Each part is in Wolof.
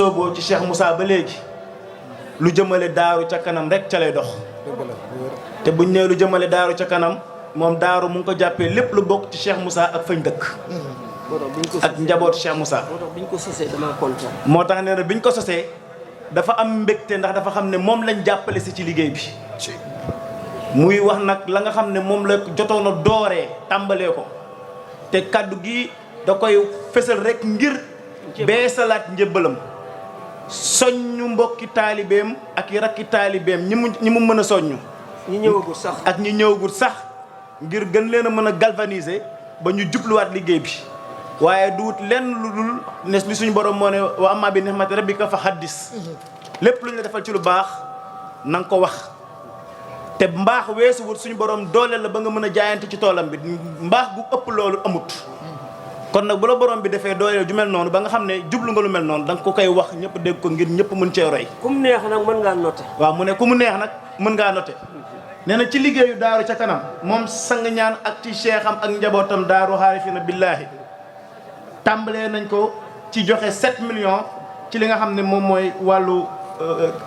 sooboo ci Cheikh Moussa ba léegi lu jëmale daaru ca kanam rek ca lay dox te buñ nee lu jëmale daaru ca kanam moom daaru mu ngi ko jàppee lépp lu bokk ci Cheikh Moussa ak fañ dëkk ak njaboot Cheikh Moussa. moo tax biñ ko sosee dama kontaan. moo tax nee na biñ ko sosee dafa am mbégte ndax dafa xam ne moom lañ jàppale si ci liggéey bi muy wax nag la nga xam ne moom la jotoon a dooree tàmbalee ko te kàddu gi da koy fësal rek ngir bee salaat njëbbalam soññu mbokki taalibeem ak i rakki taalibeem ñi mu mën a soññu ñi ñëwagul sax ak ñi ñëwagul sax ngir gën leen a mën a galvaniser ba ñu jubluwaat liggéey bi waaye duut lenn lu dul ne li suñu borom moo ne wa amma bi ni'mati rabbika fa haddis lépp lu ñu la defal ci lu baax na nga ko wax te mbaax weesuwut suñu borom dooleel la ba nga mën a jaayante ci toolam bi mbaax gu ëpp loolu amut kon nag bu la borom bi defee dooleel ju mel noonu ba nga xam ne jublu nga lu mel noonu da nga ko koy wax ñëpp dégg ko ngir ñëpp mën cee roy. ku mu neex nag mën ngaa noté. waaw mu ne ku mu neex nag mën ngaa noté nee na ci liggéeyu daaru ca kanam moom sang ñaan ak ci cheikham ak njabootam daaru xaarifina billaahi tàmbalee nañ ko ci joxe 7 millions ci li nga xam ne moom mooy wàllu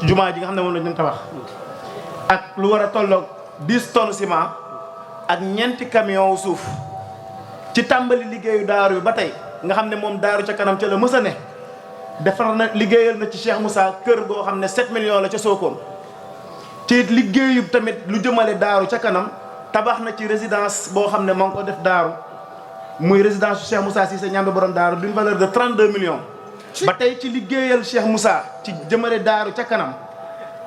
jumaa ji nga xam ne moom lañ leen tabax ak lu war a tolloog 10 tonnes ciment ak ñeenti camion wu suuf ci tàmbali liggéeyu daaru bi ba tey nga xam ne moom daaru ca kanam ca la mës a ne defar na liggéeyal na ci Cheikh Moussa kër goo xam ne 7 millions la ca Sokone ci liggéeyu tamit lu jëmale daaru ca kanam tabax na ci résidence boo xam ne moo ngi ko def daaru muy résidence su Cheikh Moussa Cissé ñambe borom daaru d'une valeur de 32 millions ba tey ci liggéeyal Cheikh Moussa ci jëmale daaru ca kanam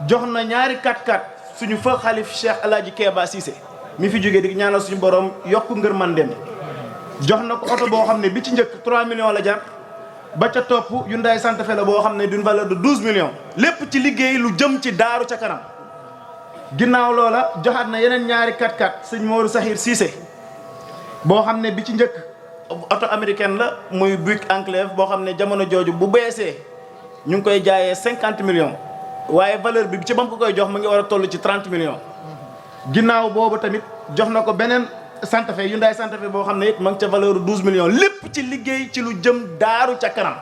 jox na ñaari 4x4 suñu fa xalif Cheikh Alaaji Keeba Cissé mi fi jógee di ñaanal suñu borom yokk ngër man dem jox na ko oto boo xam ne bi ci njëkk 3 millions la jar ba ca topp Hyundai Santa Fe la boo xam ne d'une valeur de 12 millions lépp ci liggéey lu jëm ci daaru ca kanam ginnaaw loola joxaat na yeneen ñaari 4x4 sëñ Modou Sahir Cissé boo xam ne bi ci njëkk oto américaine la muy Buick Enclave boo xam ne jamono jooju bu beesee ñu ngi koy jaayee 50 millions waaye valeur bi ci ba mu ko koy jox mu ngi war a toll ci 30 millions ginnaaw boobu tamit jox na ko beneen Santa Fe Hyundai Santa Fe boo xam ne it ma ngi ca valeur 12 millions lépp ci liggéey ci lu jëm daaru ca kanam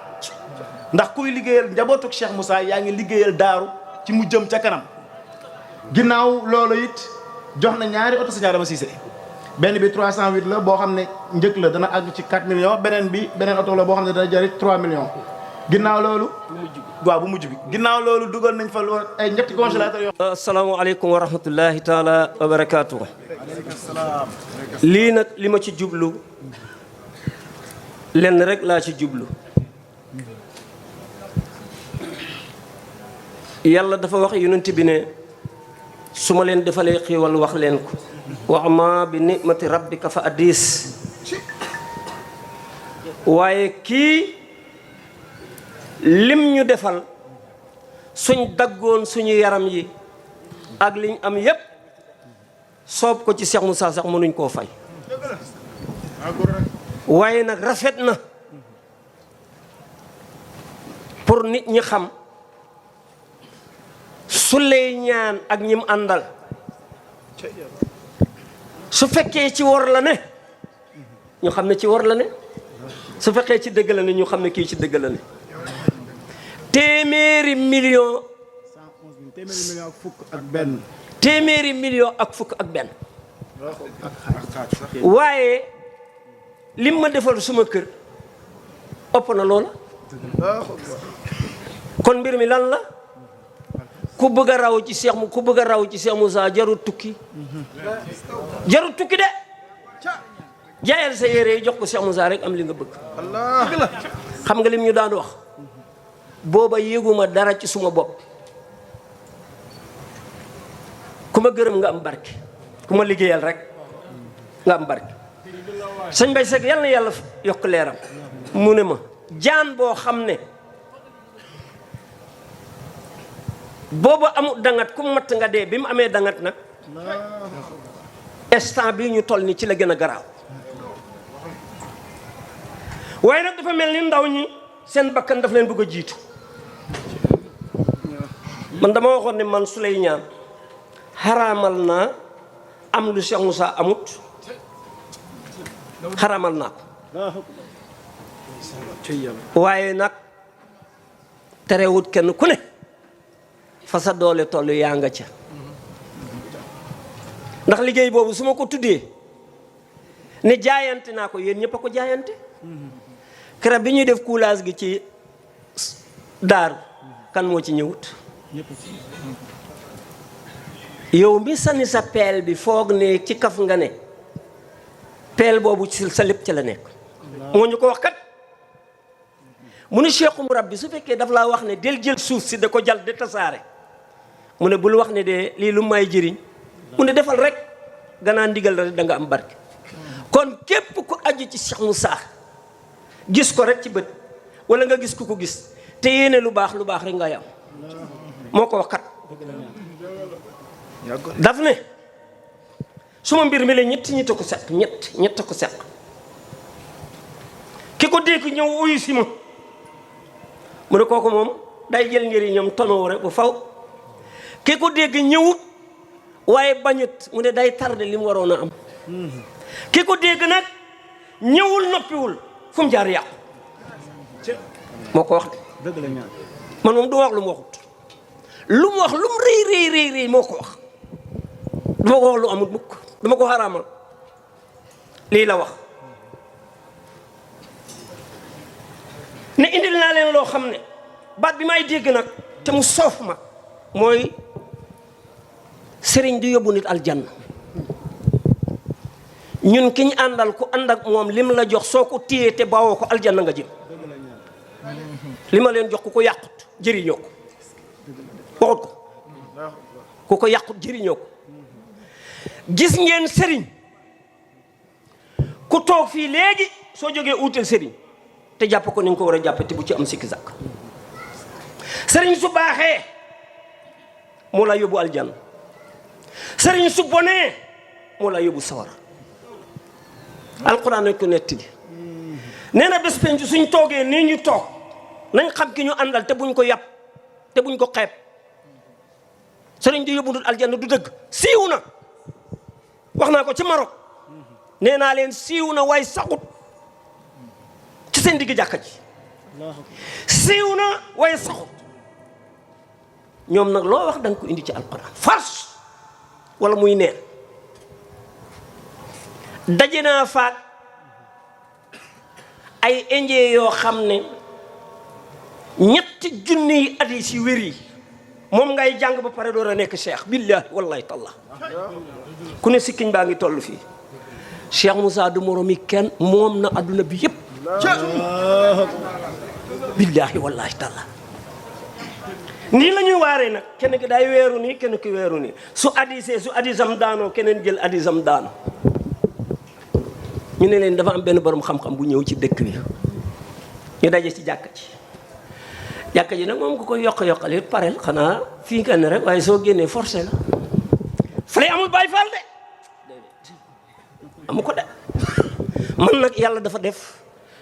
ndax kuy liggéeyal njabootuk Cheikh Moussa yaa ngi liggéeyal daaru ci mu jëm ca kanam ginnaaw loolu it jox na ñaari oto Sëñ Adama Cissé benn bi 308 la boo xam ne njëkk la dana àgg ci 4 millions beneen oto la boo xam ne dana jarit 3 millions ginnaaw loolu bu mujj bi ginnaaw loolu dugal nañ fa lu ay ñetti congélateur yoo asalaamaaleykum wa rahmatullahi taala wa barakaatu. lii nag li ma ci jublu lenn rek laa ci jublu yàlla dafa wax yonent bi ne su ma leen defalee xiiwal wax leen ko wa amma bi ni'mati rabbika fa addis waaye kii lim ñu defal suñ daggoon suñu yaram yi ak liñ am yépp soob ko ci Cheikh Moussa sax mënuñ koo fay waaye nag rafet na pour nit ñi xam su lay ñaan ak ñim àndal su fekkee ci wor la ne ñu xam ne ci wor la ne su fekkee ci dëgg la ne ñu xam ne kii ci dëgg la ne téeméeri million ak fukk ak benn waaye lim ma defal suma kër ëpp na loola kon mbir mi lan la ku bëgg a raw ci Cheikh Moussa jarut tukki de jaayal sa yére yi jox ko Cheikh Moussa rek am li nga bëgg xam nga lim ñu daan wax booba yéguma dara ci suma bopp ku ma gërëm nga am barke ku ma liggéeyal rek nga am barke sëñ Bay Seck yal na yàlla yokk leeram mu ne ma jaan boo xam ne booba amul dangat ku matt nga dee bi mu amee dangat nag instant bii ñu toll ni ci la gën a garaaw waaye nag dafa mel ni ndaw ñi seen bakkan daf leen bëgg a jiitu man dama waxoon ne man su lay ñaan xaraamal naa am lu Cheikh Moussa amut xaraamal naa ko waaye nag terewut kenn ku ne fa sa doole toll yaa nga ca ndax liggéey boobu su ma ko tuddee ne jaayante naa ko yéen ñëpp a ko jaayante keroog bi ñuy def coulage gi ci daaru kan moo ci ñëwut yow mi sànni sa peel bi foog ne ci kaf nga ne peel boobu ci sa lépp ca la nekk moo ñu ko wax kat mu ne Cheikh Murabbi su fekkee daf laa wax ne del jël suuf si da ko jal de tasaare mu ne bul wax ne de lii lu may jëriñ mu ne defal rek gannaaw ndigal rek da nga am barke kon képp ku aju ci Cheikh Moussa gis ko rek ci bët wala nga gis ku ko gis te yéene lu baax rek nga yam moo ko wax kat daf ne suma mbir mi la ñett ko seq ñett ko seq ki ko dégg ñëw uyu si ma mu ne kooku moom day jël njëriñam tonoo rek bu faw ki ko dégg ñëwut waaye bañut mu ne day tardé li mu waroon a am ki ko dégg nag ñëwul noppiwul fu mu jaar yàqu moo ko wax de dëgg la ñaan man moom du wax lu mu waxut lu mu wax lu mu rëy moo ko wax duma ko wax lu amul mukk dama ko xaraamal lii la wax ne indil naa leen loo xam ne baat bi may dégg nag te mu soof ma mooy sëriñ di yóbbu nit aljanna ñun ki ñu àndal ku ànd ak moom lim la jox soo ko téyee te bawoo ko aljanna nga jëm li ma leen jox ku ko yàqut jëriñoo ko waxut ko ku ko yàqut jëriñoo ko gis ngeen sëriñ ku toog fii léegi soo jógee uutal sëriñ te jàpp ko ni nga ko war a jàppe te bu ci am sikki sàkk sëriñ su baaxee moo la yóbbu aljanna sëriñ su bonee moo la yóbbu sawara alquran nañ ko nettali nee na bés penc suñ toogee nii ñu toog nañ xam ki ñu àndal te buñ ko yàpp te buñ ko xeeb sëriñ di yóbbu dul aljanna du dëgg siiw na wax naa ko ci Maroc nee naa leen siiw na waaye saxut ci seen digg jàkka ji siiw na waaye saxut ñoom nag loo wax da nga ko indi ci alquran farce wala muy neen daje naa faak ay indien yoo xam ne 3,000 hadiis yi wér yi moom ngay jàng ba pare door a nekk cheikh billahi wallahi tallah ku ne sikkiñ baa ngi toll fii Cheikh Moussa du moromi kenn moom na adduna bi yëpp billahi wallahi tallah nii la ñuy waaree nag kenn ki day weeru nii kenn ki weeru nii su addisam daanoo keneen jël addisam daano ñu ne leen dafa am benn borom xam-xam bu ñëw ci dëkk bi ñu daje ci jàkka ji nag moom ku koy yokk-yokkal it parel xanaa fii nga ne rek waaye soo génnee forcé la fale amul Baay Faal de amu ko de man nag yàlla dafa def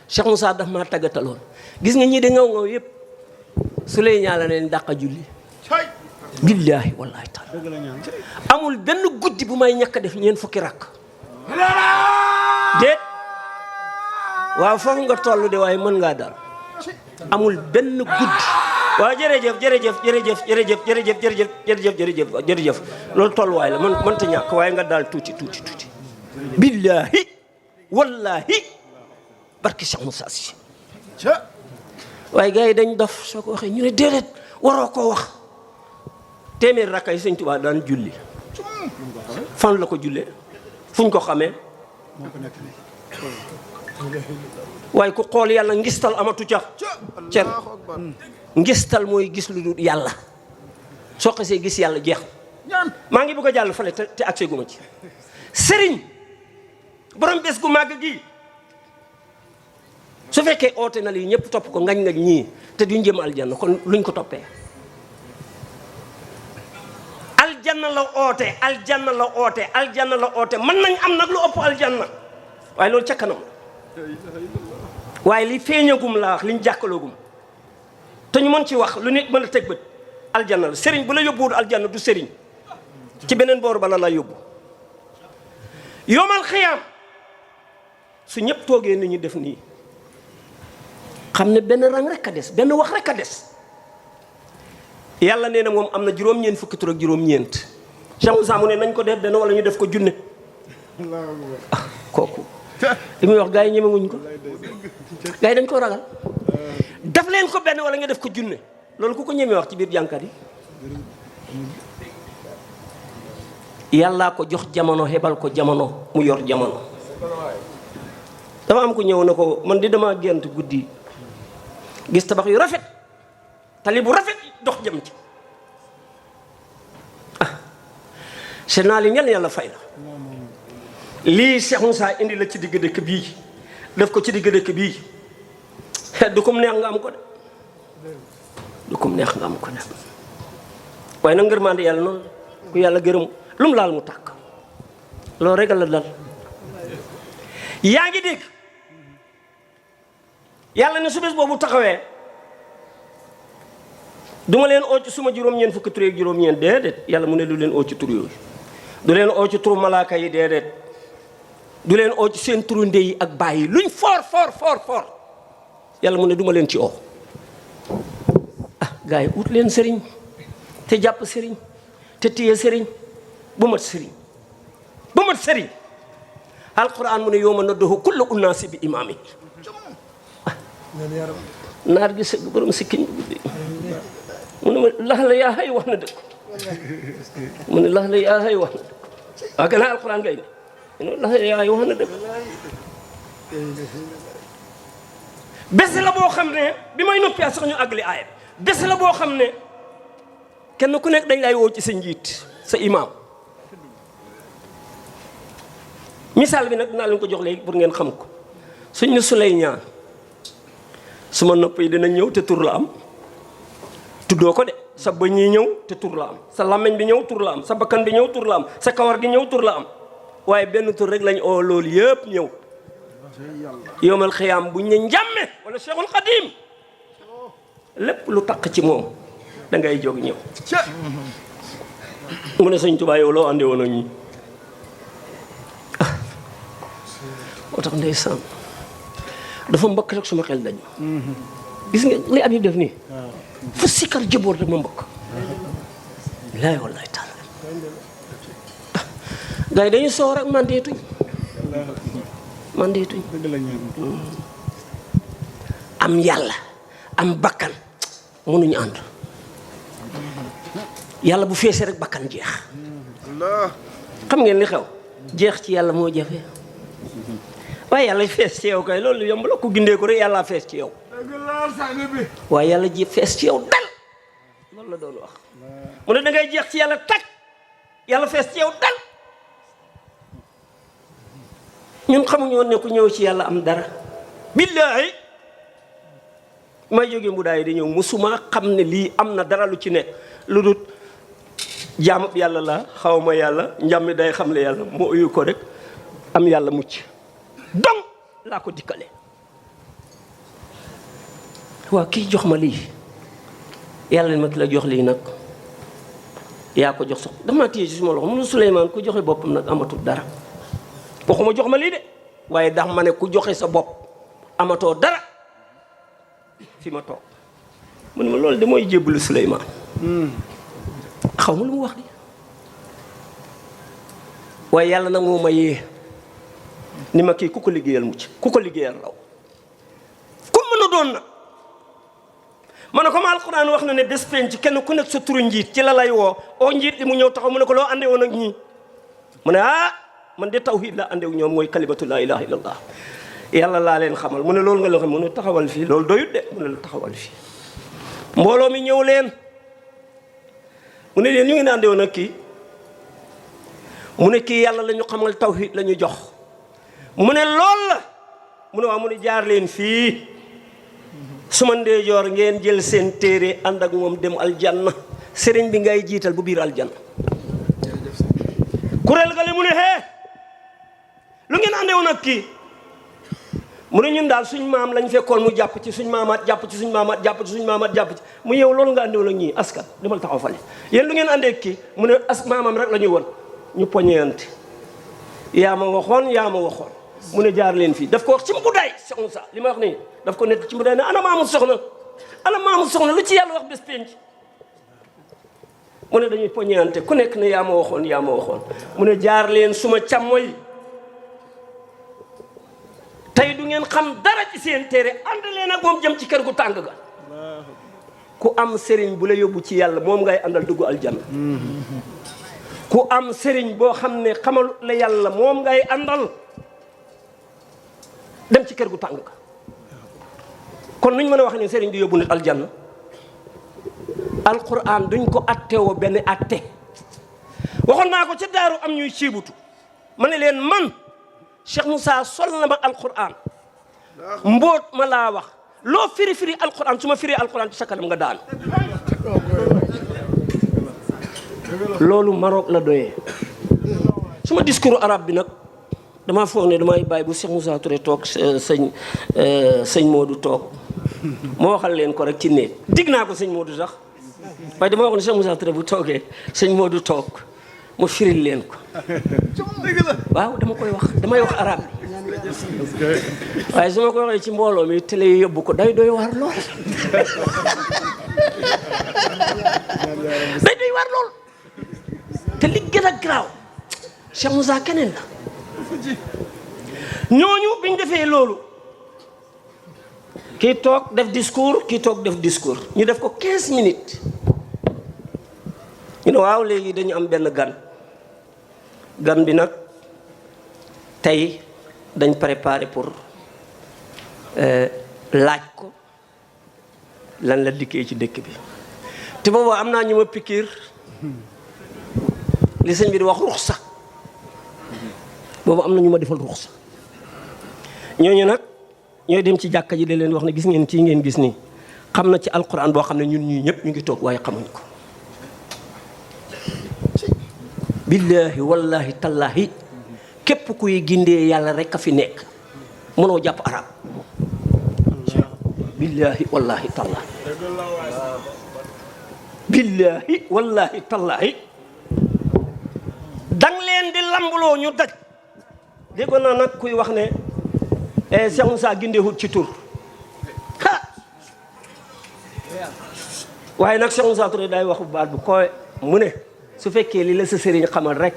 Cheikh Moussa daf maa tàggataloon gis nga ñii de ngaw yëpp su lay ñaala leen dàqa julli billaahi wallaahi taala amul benn guddi bu may ñàkk def 4 fukki rakk déet waaw foofu nga toll de waaye mën ngaa daal amul benn guddi waaw jërëjëf loolu tolluwaay la man mënta ñàkk waaye nga daal tuuti billaahi wallaahi barki Cheikh Moussa Sy waaye gars yi dañ dof soo ko waxee ñu ne déedéet waroo koo wax téeméer rakka yi Sëñ Tuubaa daan julli fan la ko jullee fuñ ko xamee waaye ku xool yàlla ngistal amatu ca cer ngistal mooy gis lu dul yàlla soo xasee gis yàlla jeex maa ngi bëgg a jàll fale te accès gu ma ci sëriñ borom bés gu màgg gi su fekkee oote na lii ñëpp topp ko ngañ ñii te duñ jëm aljanna kon luñ ko toppee aljanna la oote mën nañ am nag lu ëpp aljanna waaye loolu ca kanam waaye li feeñagum laa wax liñ jàkkaloogum te ñu mën ci wax lu nit mën a teg bët aljanna la sëriñ bu la yóbbuwul aljanna du sëriñ ci beneen boor ba la yóbbu yomal xiyaam su ñëpp toogee ni ñu def nii xam ne benn rang rek a des benn wax rek a des yàlla nee na moom am na juróom-ñeent fukki tur ak juróom-ñeent Cheikh Moussa mu ne nañ ko def dana wala ñu def ko junne kooku li muy wax gars yi ñemewuñ ko gars yi dañ ko ragal def leen ko benn wala nga def ko junne loolu ku ko ñemee wax ci biir jànkat yi yàllaa ko jox jamono hebal ko jamono mu yor jamono. dafa am ko ñëw na ko man di dama gént guddi gis tabax yu rafet tali bu rafet dox jëm ci seen naa li ñel yàlla fay la lii Cheikh Moussa indi la ci digg dëkk bii def ko ci digg dëkk bii du kum neex nga am ko de du kum neex nga am ko de waaye nag ngërmande yàlla noonu ku yàlla gërëm lu mu laal mu tàkk loolu rek la dal yaa ngi dégg yàlla ne su bés boobu taxawee duma leen oo ci suma juróom-ñeent fukki tur ak juróom-ñeent déedéet yàlla mu ne du leen oo ci tur yooyu du leen oo ci turu malaaka yi déedéet du leen oo ci seen turu ndey yi ak bàyyi luñ foor yàlla mu ne duma leen ci oo gars yi ut leen sëriñ te jàpp sëriñ te téye sëriñ bu mat sëriñ alquran mu ne yawma nad'u kulla unaasin bi imaamihim naar gi sëgg borom sikkiñ bu guddi mu ne ma lax la yaa xëy wax na dëgg mu ne lax la yaa xëy wax na dëgg waaw gannaaw alquran ngay ne lax la yaa xëy wax na dëgg bés la boo xam ne bi may noppi sax ñu àggali aaya bés la boo xam ne kenn ku nekk dañ lay woo ci sa njiit sa imaam misaal bi nag dinaa leen ko jox léegi pour ngeen xam ko suñ ne Suleymaan suma nopp yi dina ñëw te tur la am tuddoo ko de sa bëñ yi ñëw te tur la am sa làmmiñ bi ñëw tur la am sa bakkan bi ñëw tur la am sa kawar gi ñëw tur la am waaye benn tur rek lañ oo loolu yëpp ñëw yowmal xiyaam buñ ne njàmme wala Cheikhul Xadim lépp lu taq ci moom da ngay jóg ñëw mu ne Sëñ Tuubaa yow loo àndee woon ak ñi moo tax ndeysaan dafa mbëkk rek suma xel dañu gis nga li Habib def nii fu sikkar jëboor rek ma mbëkk laay wallaay taala gars yi dañuy soo rek mandeetuñ am yàlla am bakkan mënuñu ànd yàlla bu feesee rek bakkan jeex xam ngeen li xew jeex ci yàlla moo jafe waaye yàlla fees ci yow kay loolu yomb la ku gindee ko rek yàlla fees ci yow waaye yàlla ji fees ci yow dal loolu la doon wax mu ne da ngay jeex ci yàlla tag yàlla fees ci yow dal ñun xamuñu woon ne ku ñëw ci yàlla am dara billaahi may jógee mbudaay di ñëw musuma xam ne lii am na dara lu ci nekk lu dul jaamab yàlla la xawma yàlla njàmmi day xamle yàlla moo uyu ko rek am yàlla mucc donc laa ko dikkale waaw kii jox ma lii yàlla ma ki la jox lii nag yaa ko jox sax dama téye ci suma loxo mu ne Suleymaan ku joxe boppam nag amatul dara waxuma jox ma lii de waaye ndax ma ne ku joxe sa bopp amatoo dara fi ma toog mu ne ma loolu de mooy jébbalu Suleymaan xaw ma lu mu wax di waaye yàlla nag moo ma yee ni ma kii ku ko liggéeyal mucc ku ko liggéeyal raw ku mën a doon na ma ne comme alxuraan wax na ne bés penc kenn ku nekk sa turu njiit ci la lay woo oo njiit li mu ñëw taxaw mu ne ko loo àndee woon ak ñii mu ne man de tawhid la àndew ñoom mooy kalimatu laa ilaha illallah yàlla laa leen xamal mu ne loolu nga loo xam mu ne taxawal fii loolu doyut de mu ne la taxawal fii mbooloo mi ñëw leen mu ne leen ñu ngi ne àndewoon ak kii mu ne kii yàlla la ñu xamal tawhid la ñu jox mu ne loolu la mu ne waaw mu ne jaar leen fii suma ndeyjoor ngeen jël seen téere ànd ak moom dem aljanna sëriñ bi ngay jiital bu biir aljanna kuréel ga le mu ne lu ngeen àndee woon ak kii mu ne ñun daal suñ maam lañ fekkoon mu jàpp ci suñ maamaat jàpp ci suñ maamaat jàpp ci suñ maamaat jàpp ci mu yow loolu nga àndee woon ak ñii askan demal taxaw fale yéen lu ngeen àndee ak kii mu ne maamam rek la ñu woon ñu poñeante yaa ma waxoon mu ne jaar leen fii daf ko wax ci mbudaay Cheikh Moussa li ma wax nii daf ko nekk ci mbudaay ne ana maamu soxna lu ci yàlla wax bés penc mu ne dañuy poñeante ku nekk ne yaa ma waxoon yaa ma waxoon mu ne jaar leen suma càmmoy tey du ngeen xam dara ci seen téere ànd leen ak moom jëm ci kër gu tàng ga ku am sëriñ bu la yóbbu ci yàlla moom ngay àndal dugg aljanna ku am sëriñ boo xam ne xamal la yàlla moom ngay àndal dem ci kër gu tàng ga kon nuñ mën a wax ne sëriñ di yóbbu nit aljanna alquran duñ ko attewoo benn atte waxoon naa ko ca daaru am ñuy ciibutu ma ne leen man Cheikh Moussa sol na ma alquran mbóot ma laa wax loo firi firi alquran su ma firi alquran ci sa kanam nga daan loolu Maroc la doyee suma discours arabe bi nag damaa foog ne damay bàyyi bu Cheikh Moussa Touré toog sëñ Modou toog moo waxal leen ko rek ci néeg dig naa ko sëñ Modou sax waaye dama wax ne Cheikh Moussa Touré bu toogee sëñ Modou toog mu firil leen ko waaw dama koy wax damay wax arabe bi waaye su ma ko waxee ci mbooloo mi télé yi yóbbu ko day doy war lool day doy war lool te li gën a garaaw Cheikh Moussa keneen la ñooñu biñ defee loolu kii toog def discours kii toog def discours ñu def ko 15 minutes ñu ne waaw léegi dañu am benn gan bi nag tey dañ préparé pour laaj ko lan la liggéey ci dëkk bi te boobu am naa ñu ma pikiir li sëñ bi di wax ruxsa boobu am na ñu ma defal ruxsa ñooñu nag ñooy dem ci jàkka ji di leen wax ne gis ngeen ci ngeen gis nii xam na ci alquran boo xam ne ñun ñii ñëpp ñu ngi toog waaye xamuñ ko billaahi wallaahi tallaahi képp kuy gindee yàlla rek a fi nekk mënoo jàpp arab billaahi wallaahi tallaahi billaahi wallaahi tallaahi dang leen di lambuloo ñu daj déggoon naa nag kuy wax ne Cheikh Moussa gindeewut ci tur ha waaye nag Cheikh Moussa Touré day wax bu baat bu koy mu ne su fekkee li la sa sëriñ xamal rek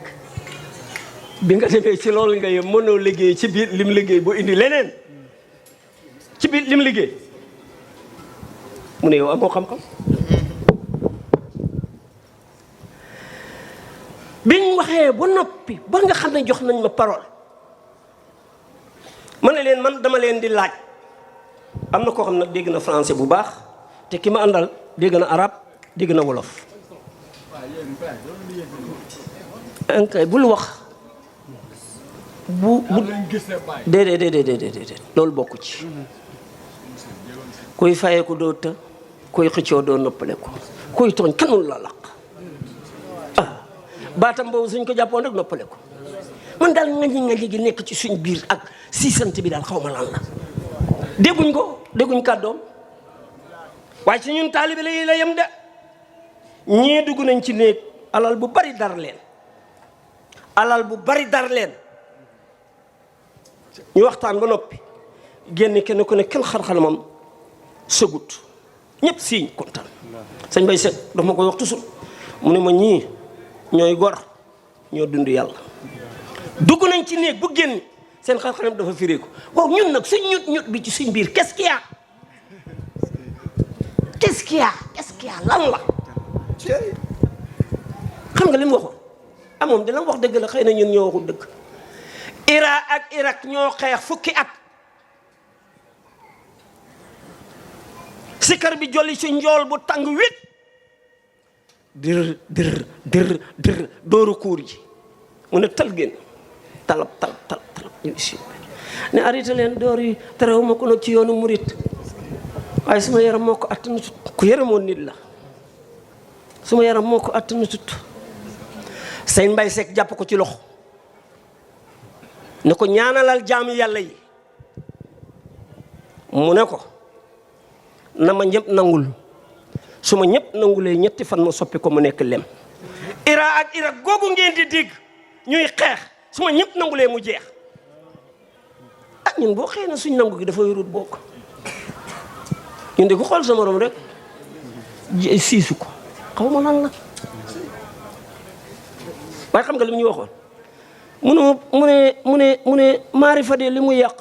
bi nga demee ci loolu nga yem mënoo liggéey ci biir lim liggéey boo indi leneen ci biir lim liggéey mu ne yow amoo xam-xam biñ waxee ba noppi ba nga xam ne jox nañ ma parole ma ne leen man dama leen di laaj am na koo xam nag dégg na français bu baax te ki ma àndal dégg na arabe dégg na wolof ankay bul wax bu déedéet loolu bokku ci kuy fayee ko doo të kuy xëccoo doo noppale ko kuy tooñ kanul la laq baatam boobu suñ ko jàppoon rek noppale ko man daal ngañi gi nekk ci suñ biir ak siisante bi daal xaw ma lan la dégguñ kàddoom waaye ci ñun taalibe la yem de ñii dugg nañ ci néeg alal bu bari dar leen ñu waxtaan ba noppi génn kenn ku ne kenn xar-xaramam sëgut ñëpp siiñ kontaan sëñ Bay Seck dafa ma koy wax toujours mu ne ma ñii ñooy gor ñoo dund yàlla dugg nañ ci néeg bu génn seen xar-xaram dafa fireeku waaw ñun nag suñ ñut bi ci suñ biir qu'est-ce qu'il y a lan la xam nga li mu waxoon moom dina wax dëgg la xëy na ñun ñoo waxul dëgg Iran ak Irak ñoo xeex fukki at sikar bi jolli ci njool bu tàng wit dir dooru kuur ji mu ne tal génn talab ñu isi ne arrêté leen door yi terewuma ko nag ci yoonu murit waaye suma yaram moo ko attanatut ku yaramoon nit la suma yaram moo ko attanatut sëñ Mbay Seck jàpp ko ci loxo ne ko ñaanalal jaami yàlla yi mu ne ko na ma ñëpp nangul su ma ñëpp nangulee ñetti fan ma soppi ko mu nekk lem Iran ak Irak googu ngeen di dégg ñuy xeex su ma ñëpp nangulee mu jeex ñun boo xëy na suñ nangu gi dafa yorut bokk ñun de ku xool sa morom rek siisu ko xaw ma lan la waaye xam nga li mu ñu waxoon mu ne maarifa de li muy yàq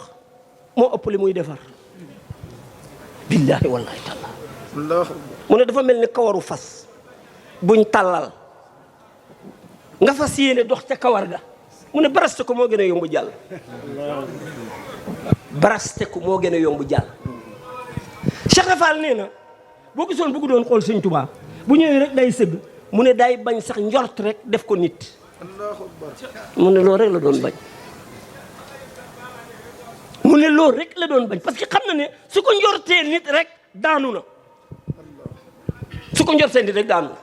moo ëpp li muy defar billaahi wallaahi taala mu ne dafa mel ni kawaru fas buñ tàllal nga fas yéene dox ca kawar ga mu ne baraste ko moo gën a yomb jàll baraste ko moo gën a yomb jàll Cheikh Rafal nee na boo gisoon bëgg doon xool Sëñ Tuubaa bu ñëwee rek day sëgg mu ne day bañ sax njort rek def ko nit mu ne loolu rek la doon bañ mu ne loolu rek la doon bañ parce que xam na ne su ko njortee nit rek daanu na su ko njortee nit rek daanu na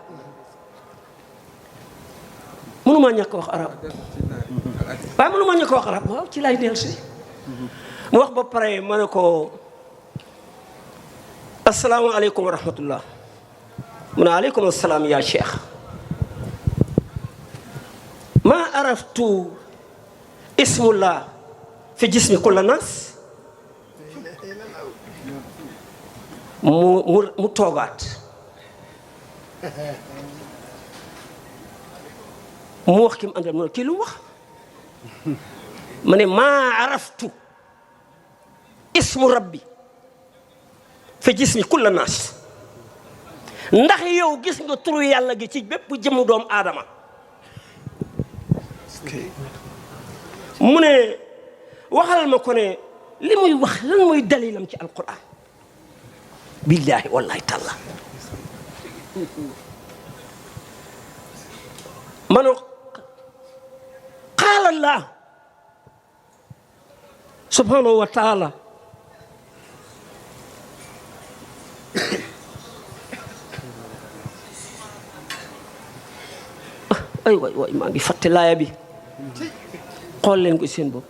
mënumaa ñàkk wax arab waaye mënumaa ñàkk wax arab waaw ci lay del si mu wax ba pare ma ne ko asalaamaaleykum wa rahmatullah mu ne aleykum asalaam ya cheikh ma araftu ismullah fi jismi kulla nas mu toogaat mu wax ki mu àndal mu ne kii lu mu wax ma ne maa araftu ismu rabbi fi jismi kulla naas ndax yow gis nga turu yàlla gi ci bépp jëmu doomu aadama mu ne waxal ma ko ne li muy wax lan mooy dalilam ci alquran billaahi wallaahi taala ma ne qaala allah subhanahu wa taala ay waay maa ngi fàtte laaya bi xool leen ko seen bopp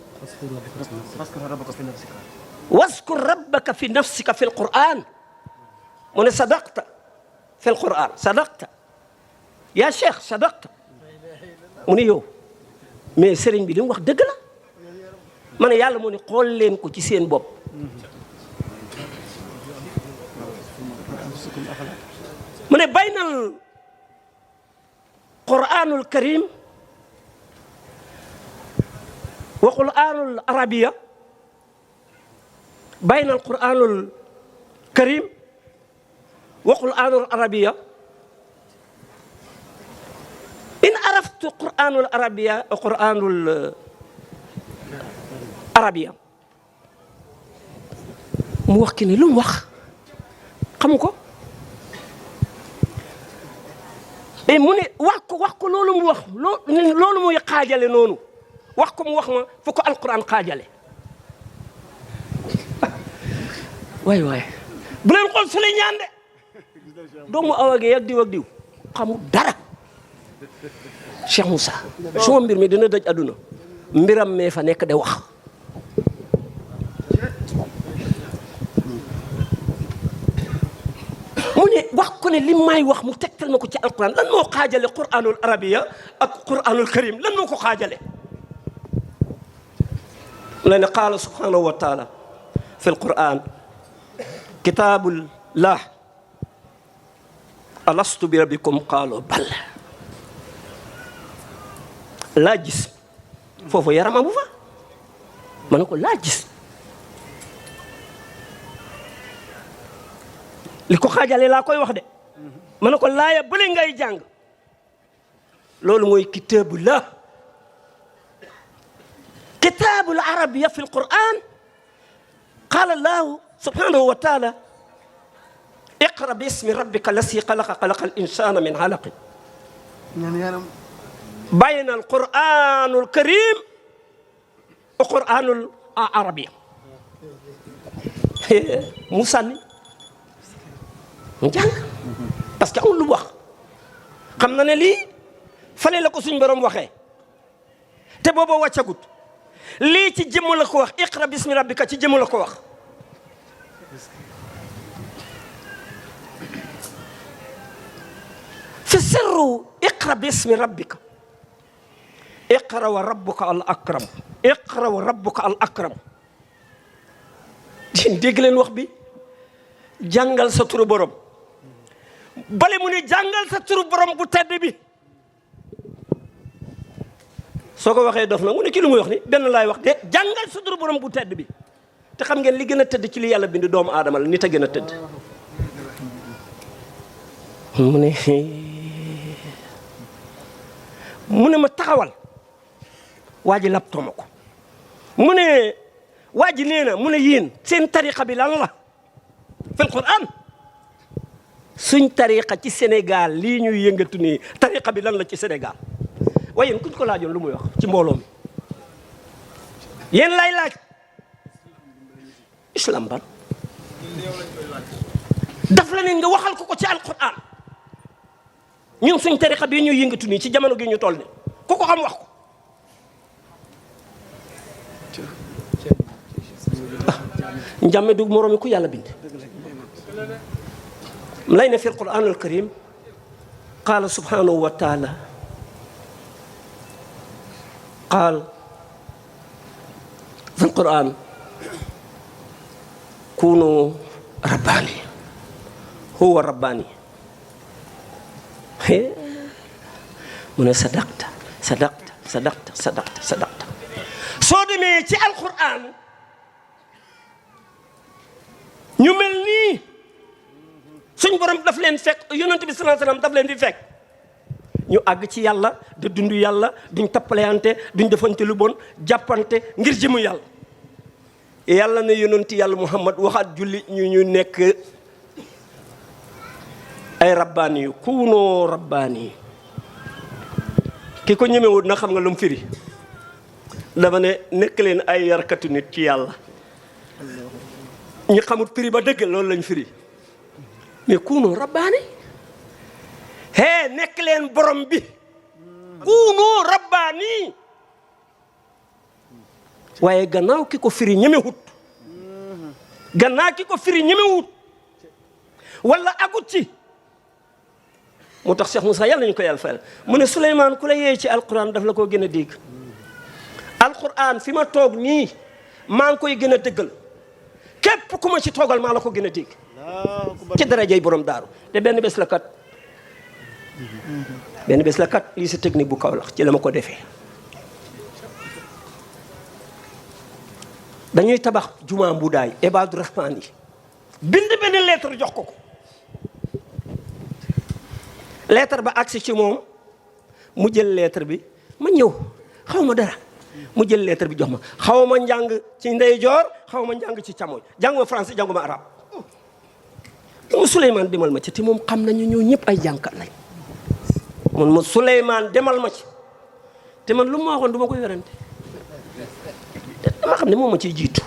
waskur rabbaka fi nafsika fi alquran mu ne sadaqta fi alquran sadaqta yaa cheikh sadaqta mu ne yow mais sëriñ bi li mu wax dëgg la ma ne yàlla mu ne xool leen ko ci seen bopp mu ne baynal quraanul karim wa quraanul arabiya baynal quraanul karim wa quraanul arabiya in araftu quraanul arabiya wa quraanul arabiya mu wax ki ne lu mu wax xamu ko et mu ne wax ko loolu mu wax loolu muy xaajale noonu wax ko mu wax ma fu ko alquran xaajale waay bu leen xool Souleymane de doomu awagee ak diw xamul dara Cheikh Moussa suma mbir mi dina daj àdduna mbiram mee fa nekk de wax mu ne wax ko ne li may wax mu tegtal ma ko ci alquran lan moo xaajale quranul arabiya ak quranul karim lan moo ko xaajale la ne qaala subhanahu wa taala fi alquran kitabullah alastu bi rabbikum qaalu bal laa gis foofu yaram amu fa ma ne ko laa gis li ko xaajale laa koy wax de ma ne ko laaya bële ngay jàng loolu mooy kitaabullah kitaabul arabiya fi alquran qaala allahu subhanahu wa taala iqra bi ismi rabbika lasi xalaqa xalaqa al insana min alaqin bayna alquranul karim wa quranul arabiya mu sànni mu jàng parce que amul lu wax xam na ne lii fale la ko suñ borom waxee te booba wàccagut lii ci jëmm la ko wax iqra bismi rabbika ci jëmm la ko wax fi sirru iqra bismi rabbika iqra wa rabbuka al akram iqra wa rabbuka al akram dégg leen wax bi jàngal sa turu borom bale mu ne jàngal sa turu borom bu tedd bi soo ko waxee dof na mu ne ki lu muy wax ni benn laay wax de jàngal sudur borom bu tedd bi te xam ngeen li gën a tëdd ci li yàlla bind doomu aadama la nit a gën a tëdd mu ne ma taxawal waa ji laptoo ma ko mu ne waa ji nee na mu ne yéen seen tariqa bi lan la fil Qur'an suñ tariqa ci Sénégal lii ñuy yëngatu nii tariqa bi lan la ci Sénégal waaye yéen kuñ ko laajoon lu muy wax ci mbooloo mi yéen lay laaj islam ban daf la ne nga waxal ko ci alquran ñun suñ tariqa bii ñuy yëngatu nii ci jamono gi ñu toll ni ku ko xam wax ko njàmme du moroomi ku yàlla bind lay ne fi alquran alkarim qaala subhanahu wa taala qaal fi alquran kunu rabbani huwa rabbani mu ne sadaqta sadaqta sadaqta sadaqta sadaqta soo demee ci alquran ñu mel nii suñ borom daf leen fekk yonent bi sallallahu alayhi wasallam daf leen di fekk ñu àgg ci yàlla di dund yàlla duñ tappaleante duñ defante lu bon jàppante ngir jëmu yàlla yàlla ne yonent yàlla Muhammad waxaat julli ñu nekk ay rabbaani yu kuunoo rabbaani ki ko ñemewut na xam nga lu mu firi dama ne nekk leen ay yarkatu nit ci yàlla ñi xamut firi ba dëgg loolu lañ firi mais kuunoo rabbaani hee nekk leen borom bi kuunoo rabbaani waaye gannaaw ki ko firi ñemewut gannaaw ki ko firi ñemewut wala agut ci moo tax Cheikh Moussa yàlla nañu ko yàlla fayal mu ne Souleymane ku la yee ci alquran daf la koo gën a dégg alquran fi ma toog nii maa ngi koy gën a dëggal képp ku ma ci toogal maa la ko gën a dégg ci darajay borom daaru te benn bés la kat lii si technique bu Kaolack ci la ma ko defee dañuy tabax jumaa mbudaay Ibadu Rahman yi bind benn lettre jox ko lettre ba agsi ci moom mu jël lettre bi ma ñëw xaw ma dara mu jël lettre bi jox ma xaw ma njàng ci ndeyjoor xaw ma njàng ci càmmoñ jànguma français jànguma arabe mu Souleymane demal ma ci te moom xam nañu ñoo ñëpp ay jàngkat lañ mun ma Souleymane demal ma ci te man lu ma waxoon du ma koy werante dama xam ne moom ma ciy jiitu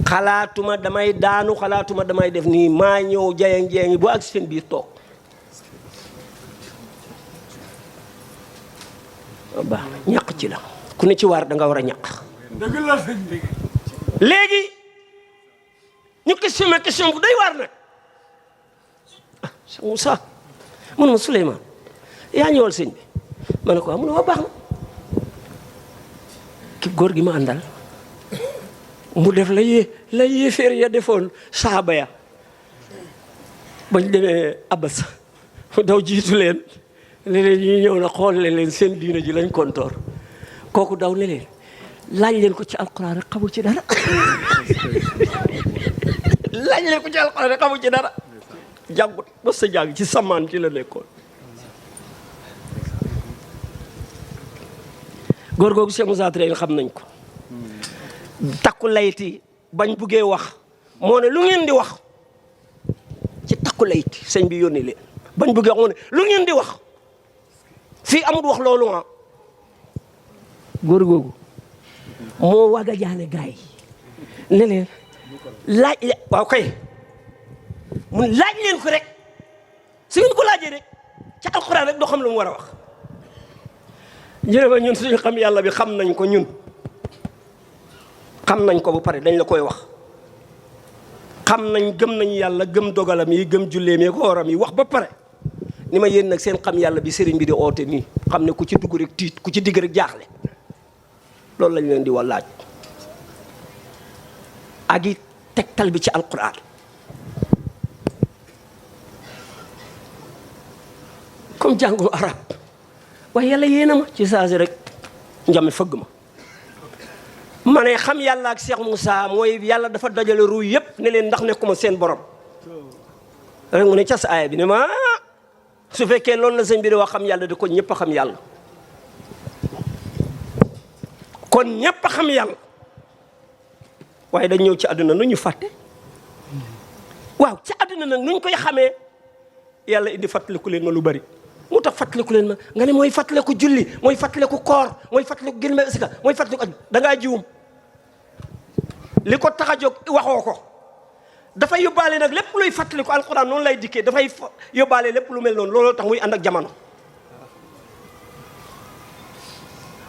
xalaatuma damay daanu xalaatuma damay def nii maa ñëw jayang-jayangi bu ak seen biir toog baax na ñàq ci la ku ne ci waar da nga war a ñàq léegi ñu question bu doy waar nag ah Cheikh Moussa mun ma Souleymane yaa ñëwal sëñ bi ma ne ko waaw mu ne waa baax na ki góor gi ma àndal mu def la yéeféer ya defoon saaba ya bañ demee Abbas daw jiitu leen léeg-léeg ñuy ñëw na xool leen seen diina ji lañ kontoor kooku daw ne leen laaj leen ko ci alquran rek xamul ci dara laaj leen ko ci alquran rek xamul ci dara jàngut ba sa jàng ci samaan ci la nekkoon góor googu Cheikh Moussa Touré xam nañ ko takku layti bañ buggee wax moo ne lu ngeen di wax ci takku layti sëñ bi yónni leen bañ buggee wax moo ne lu ngeen di wax fii amul wax loolu ah góor googu moo waga jaane gaay yi ne leen laaj waaw kay mun laaj leen ko rek su ngeen ko laajee rek ci alxuraan rek doo xam lu mu war a wax jërëjëf ñun suñu xam yàlla bi xam nañ ko ñun xam nañ ko bu pare dañ la koy wax xam nañ gëm nañ yàlla gëm dogalam yi gëm julleem yi kooram yi wax ba pare ni ma yéen nag seen xam yàlla bi sëriñ bi di oote nii xam ne ku ci dugg rek tiit ku ci digg rek jaaxle loolu lañ leen di wax laaj ak it tegtal bi ci alquran comme jàngum arab waaye yàlla yéena ma ci saasi rek njami fëgg ma ne xam yàlla ak Cheikh Moussa mooy yàlla dafa dajale ruu yëpp ne leen ndax nekkuma seen borom rek mu ne cas aaya bi ne ma su fekkee loolu la sëñ bi di wax xam yàlla di ko ñëpp a xam yàlla kon ñëpp a xam yàlla waaye dañ ñëw ci àdduna nu ñu fàtte waaw ci àdduna nag nuñ koy xamee yàlla indi fàttaliku leen ma lu bari mu tax fàttaliku leen ma nga ne mooy fàttaliku julli mooy fàttaliku koor mooy fàttaliku gilme asika mooy fàttaliku aj dangaa jiwum li ko tax a jóg waxoo ko dafay yóbbaale nag lépp luy fàttaliku alquran noonu lay dikkee dafay yóbbaale lépp lu mel noonu looloo tax muy ànd ak jamono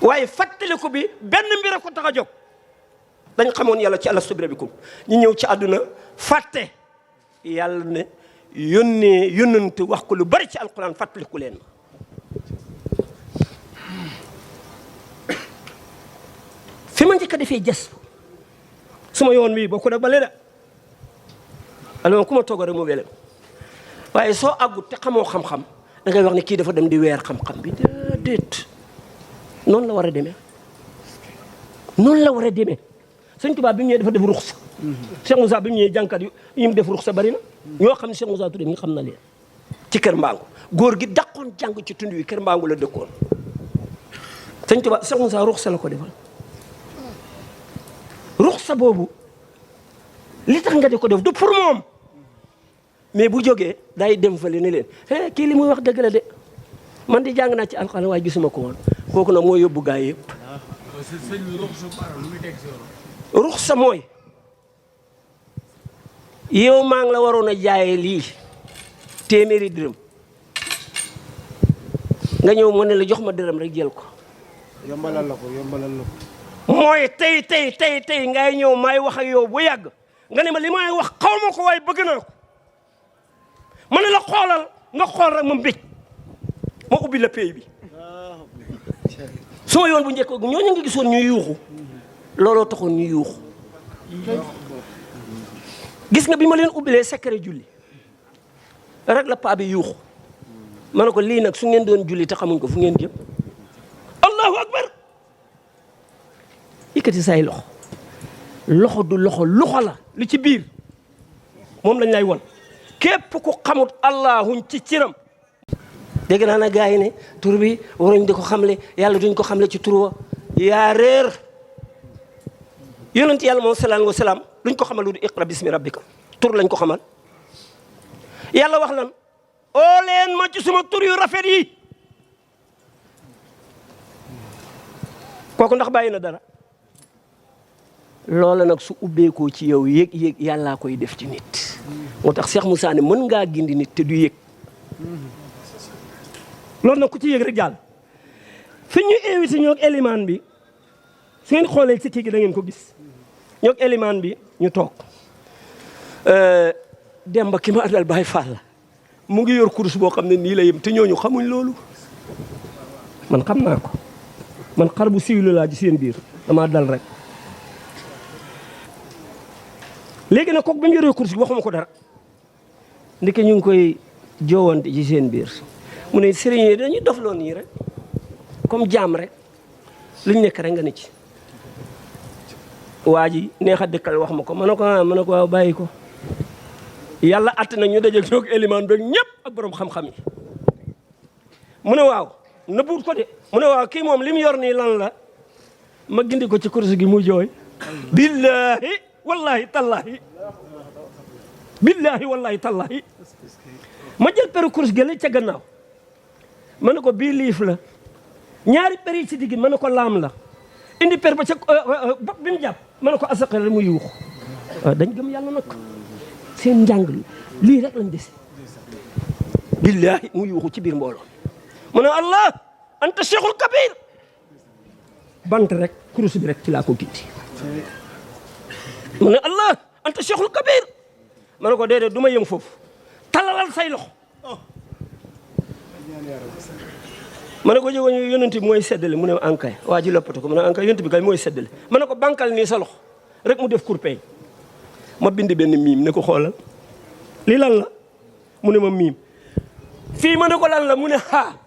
waaye fàttaliku bi benn mbir a ko tax a jóg dañ xamoon yàlla ci alastu bi rabbikum ñu ñëw ci àdduna fàtte yàlla ne yónnee yónnante wax ko lu bari ci alquran fàttaliku leen fi ma njëkk a defee jas suma yoon wi bokku nag ba léegi alors ku ma toog rek mu wele waaye soo àggut te xamoo xam-xam da ngay wax ne kii dafa dem di weer xam-xam bi déedéet noonu la war a demee noonu la war a demee sëñ Tuubaa bi mu ñëwee dafa def ruxsa Cheikh Moussa bi mu ñëwee jànkat yi mu def ruxsa bari na ñoo xam ne Cheikh Moussa Touré mi xam na leen ci Kër Mbangu góor gi dàqoon jàng ci tund wi Kër Mbangu la dëkkoon sëñ Tuubaa Cheikh Moussa ruxsa la ko defal ruxsa boobu li tax nga di ko def du pour moom mais bu jógee day dem fële ne leen kii li muy wax dëgg la de man di jàng naa ci alxuraan waaye gisuma ko woon kooku nag moo yóbbu gaa yëpp ruxsa mooy yow maa ngi la waroon a jaayee lii téeméeri dërëm nga ñëw mu ne la jox ma dërëm rek jël ko yombalal la ko mooy tey ngay ñëw may wax ak yow bu yàgg nga ne ma li may wax xaw ma ko waaye bëgg naa ko ma ne la xoolal nga xool rek ma mbéj ma ubbi la pay bi suma yoon bu njëkk ñooñu ngi gisoon ñuy yuuxu looloo taxoon ñuy yuuxu gis nga bi ma leen ubbilee secret julli rek la paa bi yuuxu ma ne ko lii nag su ngeen doon julli te xamuñ ko fu ngeen jëm allahu akbar yëkkati say loxo du loxo la li ci biir moom lañ lay won képp ku xamut allahuñ ci ciram dégg naa na gars yi ne tur bi waruñ di ko xamle yàlla duñ ko xamle ci tur wa yaa réer yonent yàlla moom sallallahu alayhi wa sallam luñ ko xamal lu du iqra bismi rabbika tur lañ ko xamal yàlla wax lan oo leen ma ci suma tur yu rafet yi kooku ndax bàyyi na dara loola nag su ubbeekoo ci yow yëg yàllaa koy def ci nit moo tax Cheikh Moussa ne mën ngaa gindi nit te du yëg loolu nag ku ci yëg rek jàll fi ñu invité ñoog élimaan bi su ngeen xoolee ci kii gi da ngeen ko gis ñoog élimaan bi ñu toog Demba ki ma àndal Baay Faal la mu ngi yor kurus boo xam ne nii la yem te ñooñu xamuñ loolu man xam naa ko man xar bu siwilu laa ci seen biir damaa dal rek léegi nag kooku ba mu yoree kurus gi waxuma ko dara ndeke ñu ngi koy joowante ci seen biir mu ne sëriñ yi dañuy dofloo nii rek comme jaam rek luñ nekk rek nga ne ci waa ji neex a dëkkal wax ma ko ma ne ko waaw bàyyi ko yàlla att na ñu dajeeg ñoog élimaan beeg ñëpp ak borom xam-xam yi mu ne waaw nëbbuut ko de mu ne waaw kii moom li mu yor nii lan la ma gindi ko ci kurus gi mu jooy billahi wallahi tallahi billahi wallahi tallahi ma jël peru kurus gi la ca gannaaw ma ne ko bii liif la ñaari per yi ci digg ma ne ko laam la indi per ba ca bopp bi mu jàpp ma ne ko asaqal mu yuux waaw dañ gëm yàlla nag seen njàng lii rek lañ dese billahi mu yuuxu ci biir mbooloo mu ne allah anta cheikhul kabir bant rek kurus bi rek ci laa ko gindi mu ne allah anta cheikhul kabir ma ne ko déedéet du ma yëm foofu talalal say loxo ma ne ko jógo ñu yonent bi mooy seddale mu ne ankay waa ji loppatu ko mu ne ankay yonent bi kay mooy seddale ma ne ko bankal nii sa loxo rek mu def kurpeñ ma bind benn miim ne ko xoolal lii lan la mu ne ma miim fii ma ne ko lan la mu ne haa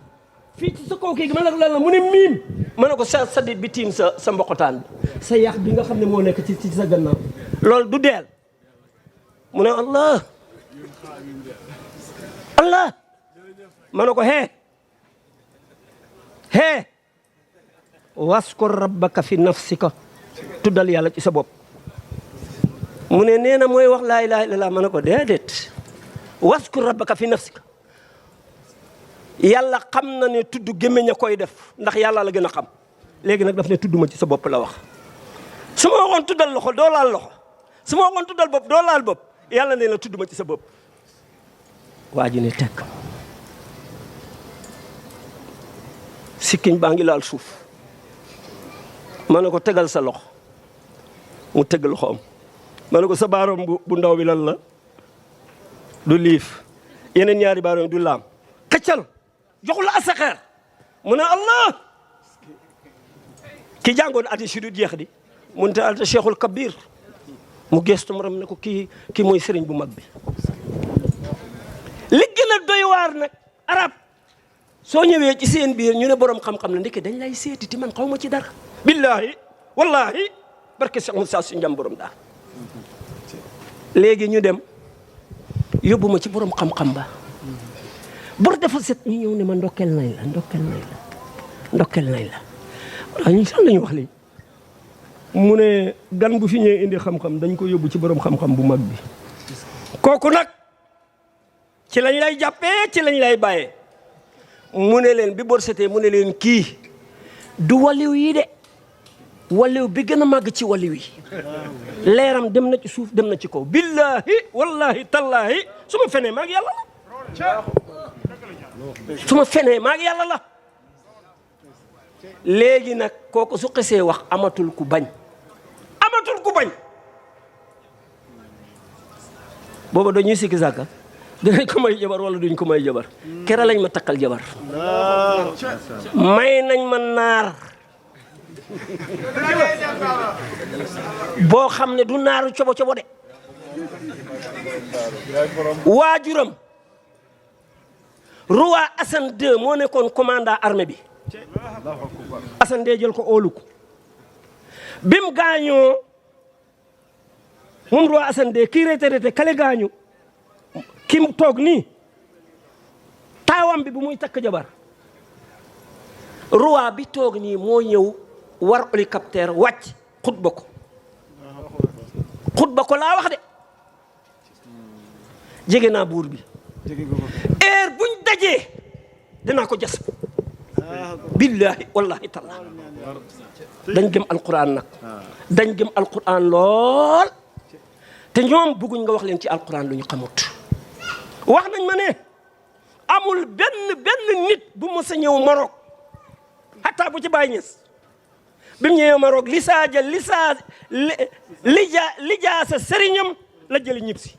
fii ci sa kaw kii gi ma ne ko lan la mu ne miim ma ne ko sa dit bi tiim sa mboqotaan bi sa yax bi nga xam ne moo nekk ci sa gannaaw loolu du deel mu ne allah allah ma ne ko hee waskur rabbaka fi nafsika tuddal yàlla ci sa bopp mu ne nee na mooy wax laa ilaaha illallaah ma ne ko déedéet waskur rabbaka fi nafsika yàlla xam na ne tudd gémmiñ a koy def ndax yàlla la gën a xam léegi nag daf ne tudd ma ci sa bopp la wax su ma waxoon tuddal loxo doo laal loxo su ma waxoon tuddal bopp doo laal bopp yàlla ne la tudd ma ci sa bopp waa ji ne tekk sikkiñ baa ngi laal suuf ma ne ko tegal sa loxo mu teg loxoom ma ne ko sa baaroom bu ndaw bi lan la du liif yeneen ñaari baaroom du laam xëccal joxu la asaxeer mu ne allah ki jàngoon ati si du jeex di mun te alta cheikhul kabir mu gestu maram ne ko kii mooy sëriñ bu mag bi li gën a doy waar nag arab soo ñëwee ci seen biir ñu ne borom xam-xam la ndeke dañ lay seeti ti man xaw ma ci dara billahi wallahi barke Cheikh Moussa si njam borom daal léegi ñu dem yóbbu ma ci borom xam-xam ba bor dafa set ñu ñëw ne ma ndokkel nañ la waaw ñu sax lañu wax lii mu ne gan bu fi ñëwee indi xam-xam dañ ko yóbbu ci borom xam-xam bu mag bi kooku nag ci lañ lay jàppee ci lañ lay bàyyee mu ne leen bi bor setee mu ne leen kii du waliw yi de waliw bi gën a màgg ci waliw yi leeram dem na ci suuf dem na ci kaw billahi wallahi tallahi su ma fenee maag yàlla la su ma fenee maag yàlla la léegi nag kooku su xesee wax amatul ku bañ booba dañuy sikki sàkka dinañ ko may jabar wala duñ ko may jabar kera lañ ma takkal jabar may nañ ma naar boo xam ne du naaru cobo de waajuram roi Assane II moo nekkoon commandant armée bi Assane II jël ko óolu ko bim gaañoo moom roi Assane II kii retraité kale gaañu ki mu toog nii taawam bi bu muy takk jabar roi bi toog nii moo ñëw war hélicoptère wàcc xutba ko laa wax de jege naa buur bi heure buñ dajee dinaa ko jas billahi wallahi taala dañ gëm alquran nag dañ gëm alquran lool te ñoom bëgguñ nga wax leen ci alquran lu ñu xamut wax nañ ma ne amul benn nit bu mës a ñëw Maroc hatta bu ci Baay Ñas bi mu ñëwee Maroc lijaa sa sëriñam la jëli ñib si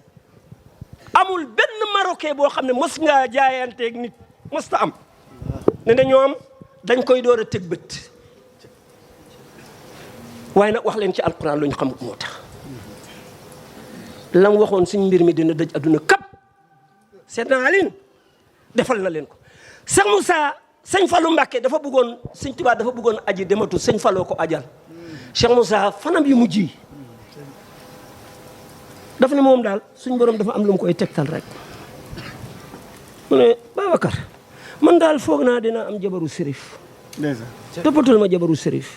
amul benn marocain boo xam ne mës ngaa jaayanteeg nit mës ta am ne na ñoom dañ koy door a teg bët waaye nag wax leen ci alquran lu ñu xamut moo tax lam waxoon suñ mbir mi dina daj adduna kap seet naa leen defal na leen ko Cheikh Moussa sëñ Fallou Mbacké dafa bëggoon sëñ Tuubaa dafa bëggoon aji dematu sëñ Fallou ko ajal Cheikh Moussa fanam yu mujj yi dafa ne moom daal suñ borom dafa am lu mu koy tegtal rek mu ne Babacar man daal foog naa dina am jabaru sérif toppatul ma jabaru sérif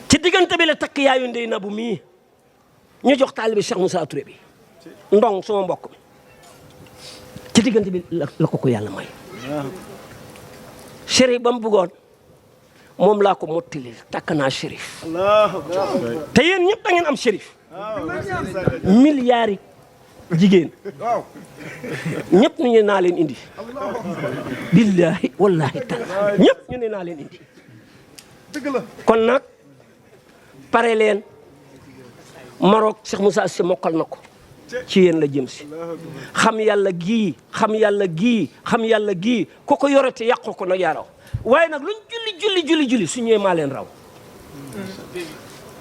ci diggante bi la takk yaayu ndey na bu mii ñu jox taalibe Cheikh Moussa Touré bi ndong sama mbokk mi ci diggante bi la ko yàlla may chérif ba mu bëggoon moom laa ko mottilil takk naa chérif te yéen ñëpp da ngeen am chérif milliards yi jigéen ñëpp ñu ne naa leen indi billahi wallahi taala ñëpp ñu ne naa leen indi kon nag pare leen Maroc Cheikh Moussa si mokkal na ko ci yéen la jëm si xam yàlla gii ku ko yorete yàqu ko nag yaa raw waaye nag luñ julli su ñëwee maa leen raw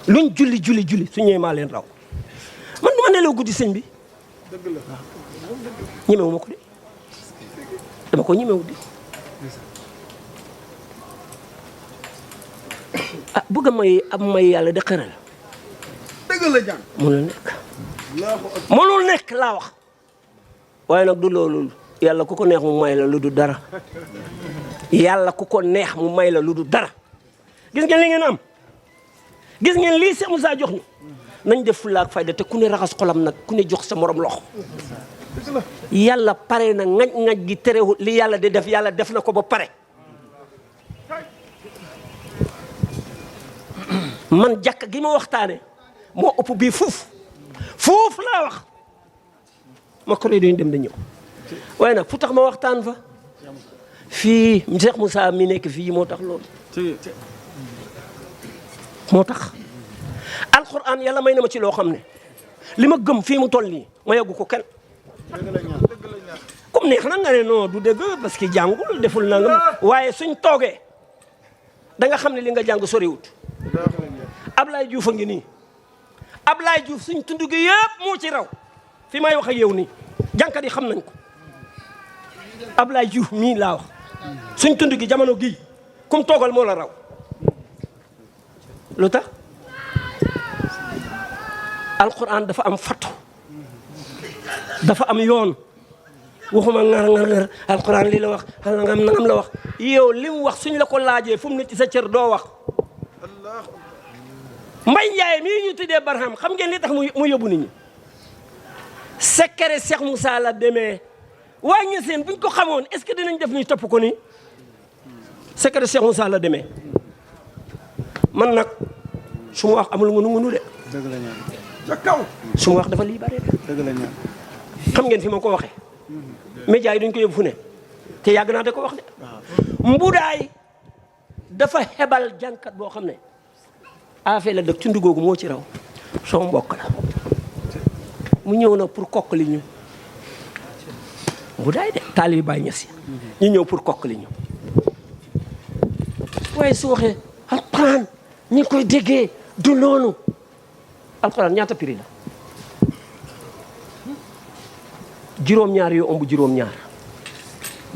luñ julli su ñëwee maa leen raw man du ma nelaw guddi sëñ bi ñemewu ma ko de dama ko ñemewu di bëgg a may am may yàlla di xëral dëgg la jàng. mënul nekk laa wax waaye nag du loolu yàlla ku ko neex mu may la lu du dara yàlla ku ko neex mu may la lu du dara gis ngeen li ngeen am gis ngeen lii Cheikh Moussa jox ñu nañ def fulla ak fayda te ku ne raxas xolam nag ku ne jox sa morom loxo yàlla pare na ngaj-ngaj gi terewul li yàlla di def yàlla def na ko ba pare man jàkk gi ma waxtaane moo ëpp bii fuuf laa wax ma ko dañu dem da ñëw waaye nag fu tax ma waxtaan fa fii Cheikh Moussa mi nekk fii moo tax loolu moo tax alxuraan yàlla may na ma ci loo xam ne li ma gëm fii mu toll nii ma yeggu ko kenn comme neex na nga ne non du dëgg parce que jàngul deful nangam waaye suñ toogee da nga xam ne li nga jàng soriwut Ablaye Diouf a ngi nii Ablaye Diouf suñ tund gi yëpp moo ci raw fi may wax ak yow nii jànkat yi xam nañ ko Ablaye Diouf mii laa wax suñ tund gi jamono gii kum toogal moo la raw lu tax alquran dafa am fattu dafa am yoon waxuma ngar alquran lii la wax nangam la wax yow li mu wax suñ la ko laajee fu mu ne ci sa cër doo wax Mbay Njaay mii ñu tuddee Barham xam ngeen li tax mu yóbbu nit ñi secret Cheikh Moussa la demee waaye ñu seen buñ ko xamoon est-ce que dinañ def ñuy topp ko nii secret Cheikh Moussa la demee man nag su ma wax amul ngunu de dëgg la ñaan ca kaw su ma wax dafa lii bare de dëgg la ñaan xam ngeen fi ma ko waxee média yi duñ ko yóbbu fu ne te yàgg naa da ko wax de mbudaay dafa xebal jànkat boo xam ne affaire la dëkk ci ndugoogu moo ci raw soo mbokk la mu ñëw nag pour kokkali ñu mbudaay de taalibi Baay Ñas ñu ñëw pour kokkali ñu waaye su waxee alquran ñi koy déggee du noonu alquran ñaata prix la juróom-ñaar yooyu ëmb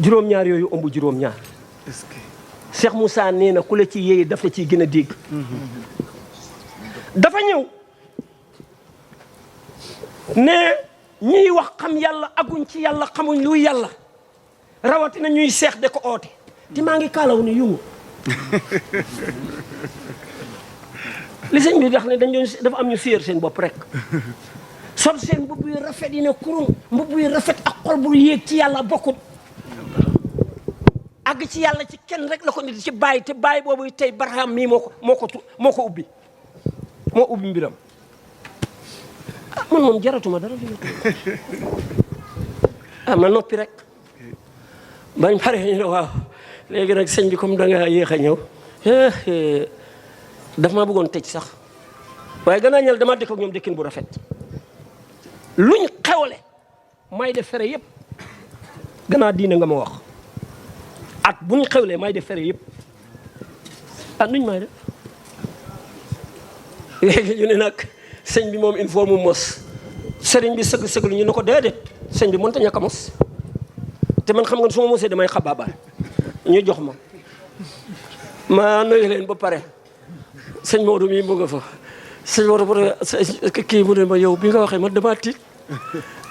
juróom-ñaar yooyu ëmb juróom-ñaar est-ce que Cheikh Moussa nee na ku la ci yéey daf la ciy gën a dégg dafa ñëw ne ñiy wax xam yàlla aguñ ci yàlla xamuñ luy yàlla rawatina ñuy seex de ko oote te maa ngi kaalaw ni yungu li sëñ bi wax ne dafa am ñu séer seen bopp rek sol seen mbubb yu rafet yi ne kurum mbubb yu rafet ak xol bu yéeg ci yàlla bokkut àgg ci yàlla ci kenn rek la ko nit ci bàyyi te bàyyi boobu tey Barham mii moo ko ubbi moo ubbi mbiram man moom jaratuma dara fi ma noppi rek bañ pare ñu ne waaw léegi nag sëñ bi comme da nga yéex a ñëw daf ma bëggoon tëj sax waaye gannaaw ñal dama dëkk ak ñoom dëkkin bu rafet luñ xewle may def fere yëpp gannaaw diine nga ma wax at buñ xewlee may def fere yëpp nuñ may def léegi ñu ne nag sëñ bi moom il faut mu mos sëriñ bi sëgg ñu ne ko déedéet sëñ bi mënut a ñàkk a mos te man xam nga su ma mosee damay xabaabaal ñu jox ma nuyu leen ba pare sëñ Maodo mii mu nga fa sëñ Maodo kii mu ne ma yow bi nga waxee man damaa tiit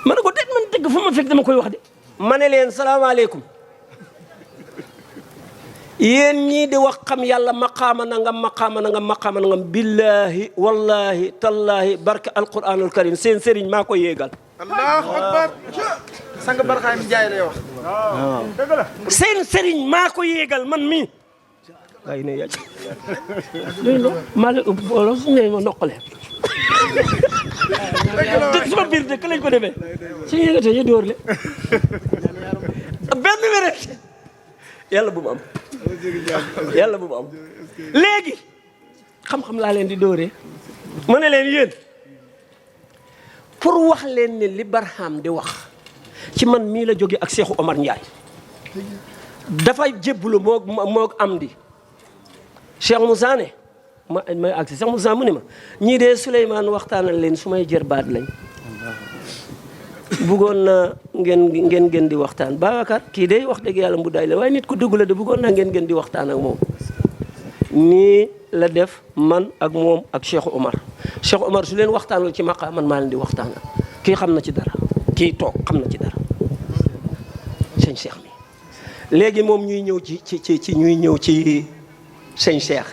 ma ne ko déet man dëgg fu ma fekk dama koy wax de ma ne leen salaamaaleykum yéen ñii di wax xam yàlla maqaama nangam billaahi wallaahi tallaahi barke alquranul karim seen sëriñ maa ko yéegal allahu akbar sang Barham Njaay lay wax dëgg la seen sëriñ maa ko yéegal man mii ay ne yaaj maa la boolo su ne ma noqale suma biir dëkk lañ ko defee su ñu yëgatee ñu dóor le benn wéret yàlla bu mu am yàlla bu mu am léegi xam-xam laa leen di dóoree ma ne leen yéen pour wax leen ne li Barham di wax ci man mii la jóge ak Seexu Omar Ndiaye dafay jébbalu moog am di Cheikh Moussa ne may agsi Cheikh Moussa mu ne ma ñii de Souleymane waxtaanal leen su may jërbaat lañ bëggoon na ngeen di waxtaan Babacar kii de wax dëgg yàlla mbuddaay la waaye nit ku dugg la de bëggoon naa ngeen di waxtaan ak moom nii la def man ak moom ak Cheikh Omar su leen waxtaanal ci maqaam man maa leen di waxtaanal kii xam na ci dara kii toog xam na ci dara sëñ Cheikh mi léegi moom ñuy ñëw ci sëñ Cheikh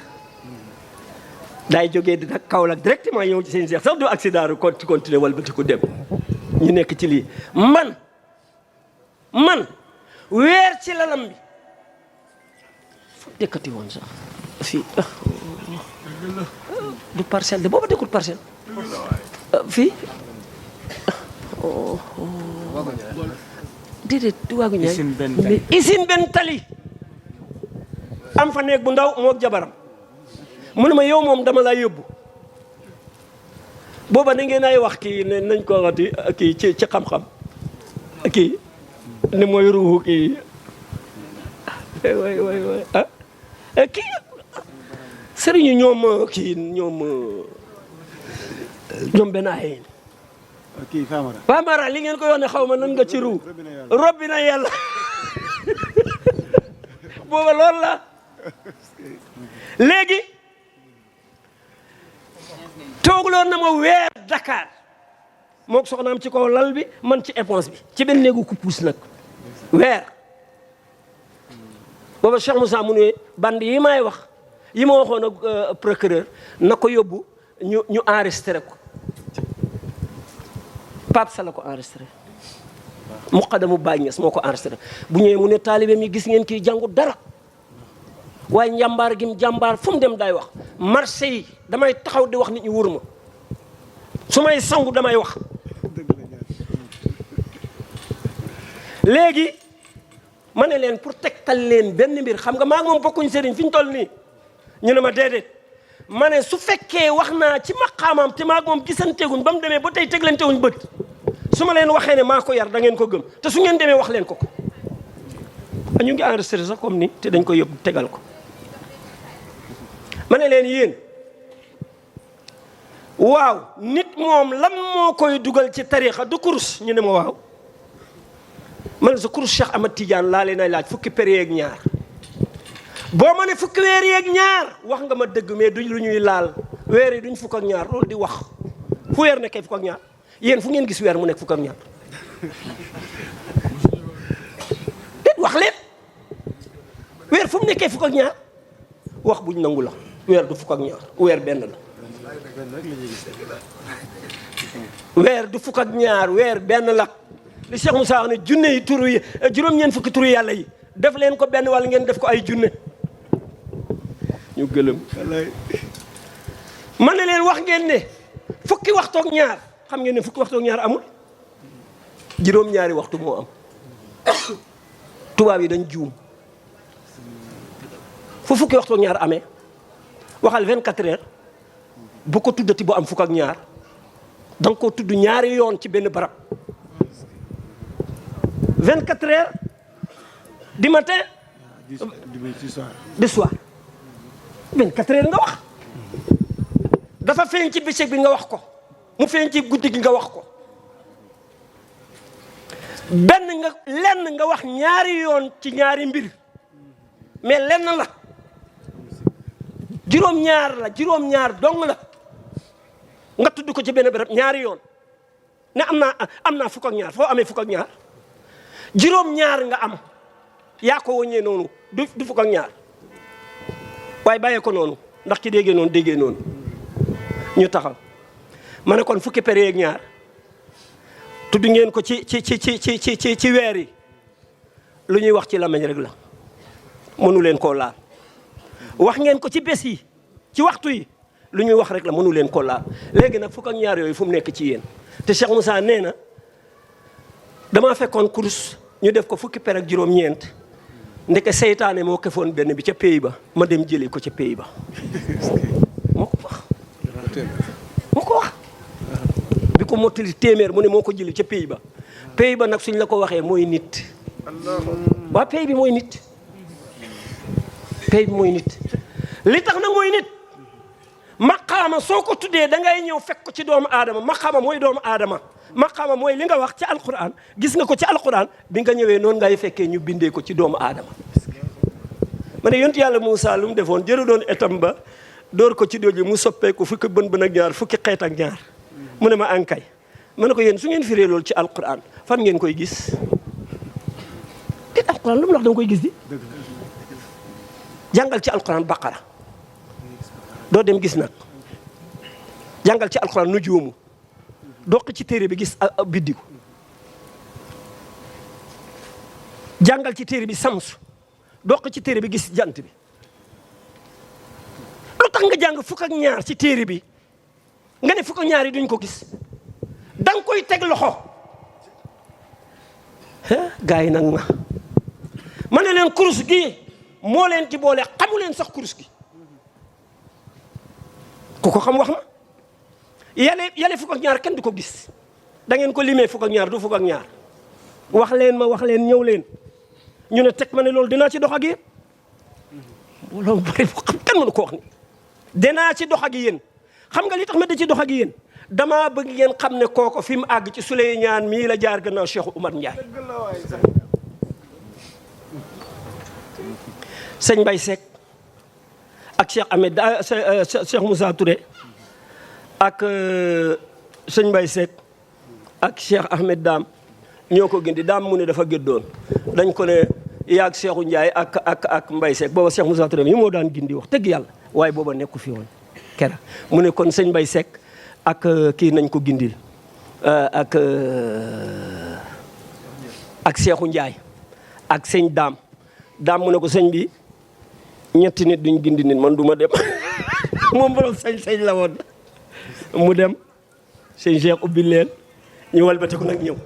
daay jógee di nag Kaolack directement ñëw ci sëñ Cheikh sax du accident ru continuer wala ba di ko dem ñu nekk ci lii man weer ci lalam bi fu dëkkati woon sax fii du parcelle de booba dëkkul parcelle fii déedéet du waagu ñaay isin benn tali am fa néeg bu ndaw moo jabaram mu ne ma yow moom dama laa yóbbu booba na ngeen ay wax kii ne nañ ko waxati kii ci xam-xam kii ni mooy ruuxu kii way kii sëriñu ñoom benn ay kii Famara li ngeen koy wax ne xaw ma nan nga ci ruu robbi na yàlla booba loolu la léegi toogloon na ma weer Dakar mook soxnaam ci kaw lal bi man ci éponge bi ci benn néegu kuppuus nag weer booba Cheikh Moussa mu ne band yi may wax yi ma waxoon ak procureur na ko yóbbu ñu enregistré ko Pape Sala ko enregistré muqaddamu Baay Ñas moo ko enregistré bu ñëwee mu ne taalibe mi gis ngeen kii jàngu dara waaye njàmbaar gi mu jàmbaar fu mu dem day wax marché yi damay taxaw di wax nit ñi wóor ma su may sangu damay wax léegi ma ne leen pour tegtal leen benn mbir xam nga maa ngi moom bokkuñ sëriñ fi ñu toll nii ñu ne ma déedéet ma ne su fekkee wax naa ci maqaamam te maa ngi moom gisanteeguñ ba mu demee ba tey teglantewuñ bët su ma leen waxee ne maa ko yar da ngeen ko gëm te su ngeen demee wax leen ko ñu ngi enregistré sax comme ni te dañ ko yóbbu tegal ko ma ne leen yéen waaw nit moom lan moo koy dugal ci tariixa du kurus ñu ne ma waaw ma ne sa kurus Cheikh Ahmad Tidiane laa leen ay laaj fukki période ak ñaar boo ma ne fukki weer yeeg ñaar wax nga ma dëgg mais duñ lu ñuy laal weer yi duñ fukk ak ñaar loolu di wax fu weer nekkee fukk ak ñaar yéen fu ngeen gis weer mu nekk fukk ak ñaar déet wax leen weer fu mu nekkee fukk ak ñaar wax buñ nangu la weer du fukk ak ñaar weer benn la weer du fukk ak ñaar weer benn la li Cheikh Moussa wax ne junne yi turu yi juróom-ñeent fukki turu yàlla yi def leen ko benn wala ngeen def ko ay junne ñu gëlëm man ne leen wax ngeen ne fukki waxtu ak ñaar xam ngeen ne fukki waxtu ak ñaar amul juróom-ñaari waxtu moo am tubaab yi dañ juum fu fukki waxtu ak ñaar amee waxal 24 heures bu ko tuddati bu am fukk ak ñaar da nga koo tudd ñaari yoon ci benn barab 24 heures du matin du soir 24 heures nga wax dafa feeñ ci bëccëg bi nga wax ko mu feeñ ci guddi gi nga wax ko lenn nga wax ñaari yoon ci ñaari mbir mais lenn la juróom-ñaar dong la nga tudd ko ci benn béréb ñaari yoon ne am naa fukk ak ñaar foo amee fukk ak ñaar juróom-ñaar nga am yaa ko wëññee noonu du fukk ak ñaar waaye bàyyee ko noonu ndax ki déggee noonu ñu taxaw ma ne kon fukki période ak ñaar tudd ngeen ko ci weer yi lu ñuy wax ci lamañ rek la mënu leen koo laal wax ngeen ko ci bés yi ci waxtu yi lu ñuy wax rek la mënu leen koo laal léegi nag fukk ak ñaar yooyu fu mu nekk ci yéen te Cheikh Moussa nee na damaa fekkoon kurus ñu def ko fukki per ak juróom-ñeent ndeke seytaane moo kefoon benn bi ca pays ba ma dem jëli ko ca pays ba moo ko wax bi ko mottali téeméer mu ne moo ko jëli ca pays ba nag suñ la ko waxee mooy nit waa pays bi mooy nit li tax nag mooy nit maqaama soo ko tuddee da ngay ñëw fekk ko ci doomu aadama maqaama mooy doomu aadama maqaama mooy li nga wax ci alquran gis nga ko ci alquran bi nga ñëwee noonu ngay fekkee ñu bindee ko ci doomu aadama ma ne yonent yàlla Moussa lu mu defoon jëru doon etam ba door ko ci doji mu soppeeku fukki bën ak ñaar fukki xeet ak ñaar mu ne ma ankay ma ne ko yéen su ngeen firee loolu ci alquran fan ngeen koy gis te alquran lu mu wax da nga koy gis di jàngal ci alquran baqara doo dem gis nag jàngal ci alquran nu juumu doq ci téere bi gis biddigu jàngal ci téere bi samsu doq ci téere bi gis jant bi lu tax nga jàng fukk ak ñaar ci téere bi nga ne fukk ak ñaar yi duñ ko gis da nga koy teg loxo gars yi nag ma ne leen kurus gi moo leen ci boole xamu leen sax kurus gi ku ko xam wax ma yale fukk ak ñaar kenn du ko gis da ngeen ko limee fukk ak ñaar du fukk ak ñaar wax leen ñëw leen ñu ne teg ma ne loolu dinaa ci dox ak yéen loolu bëri xam kenn mënu ko wax ni dinaa ci dox ak yéen xam nga li tax ma da ci dox ak yéen damaa bëgg ngeen xam ne kooko fi mu àgg ci Souleymane mii la jaar gannaaw Cheikh Oumar Ndiaye sëñ Mbaye Seck ak Cheikh Ahmed Cheikh Moussa Touré ak sëñ Mbaye Seck ak Cheikh Ahmed Dame ñoo ko gindi Dame mu ne dafa gëddoon dañ ko ne yaag Cheikhou Ndiaye ak Mbaye Seck booba Cheikh Moussa Touré mi moo daan gindi wax dëgg yàlla waaye booba nekku fi woon kera mu ne kon sëñ Mbaye Seck ak kii nañ ko gindil ak Cheikhou Ndiaye ak sëñ Dame mu ne ko sëñ bi ñetti nit duñ gindi nit man du ma dem moom borom sañ-sañ la woon mu dem sëñ Cheikh ubbi leen ñu walbatiku nag ñëw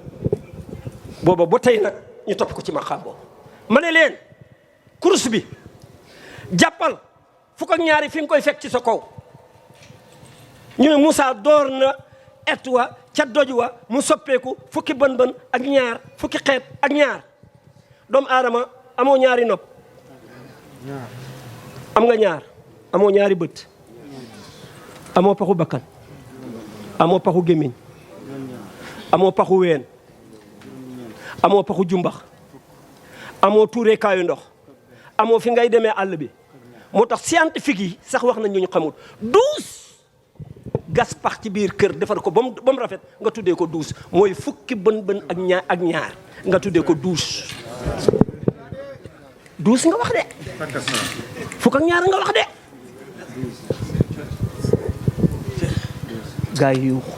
booba ba tey nag ñu topp ko ci maqaam boobu ma ne leen kurus bi jàppal fukk ak ñaari fi nga koy fekk ci sa kaw ñu ne Moussa door na et wa ca doj wa mu soppeeku fukki bën ak ñaar fukki xeet ak ñaar doomu aadama amoo ñaari nopp am nga ñaar amoo ñaari bët amoo paxu bakkan amoo paxu gémmiñ amoo paxu ween amoo paxu jumbax amoo tuuree kaayu ndox amoo fi ngay demee àll bi moo tax scientifique yi sax wax nañ ñu xamul 12 gas pax ci biir kër defar ko ba mu rafet nga tuddee ko 12 mooy fukki bën ak ñaar nga tuddee ko 12 nga wax de fukk ak ñaar nga wax de gaa yi yuuxu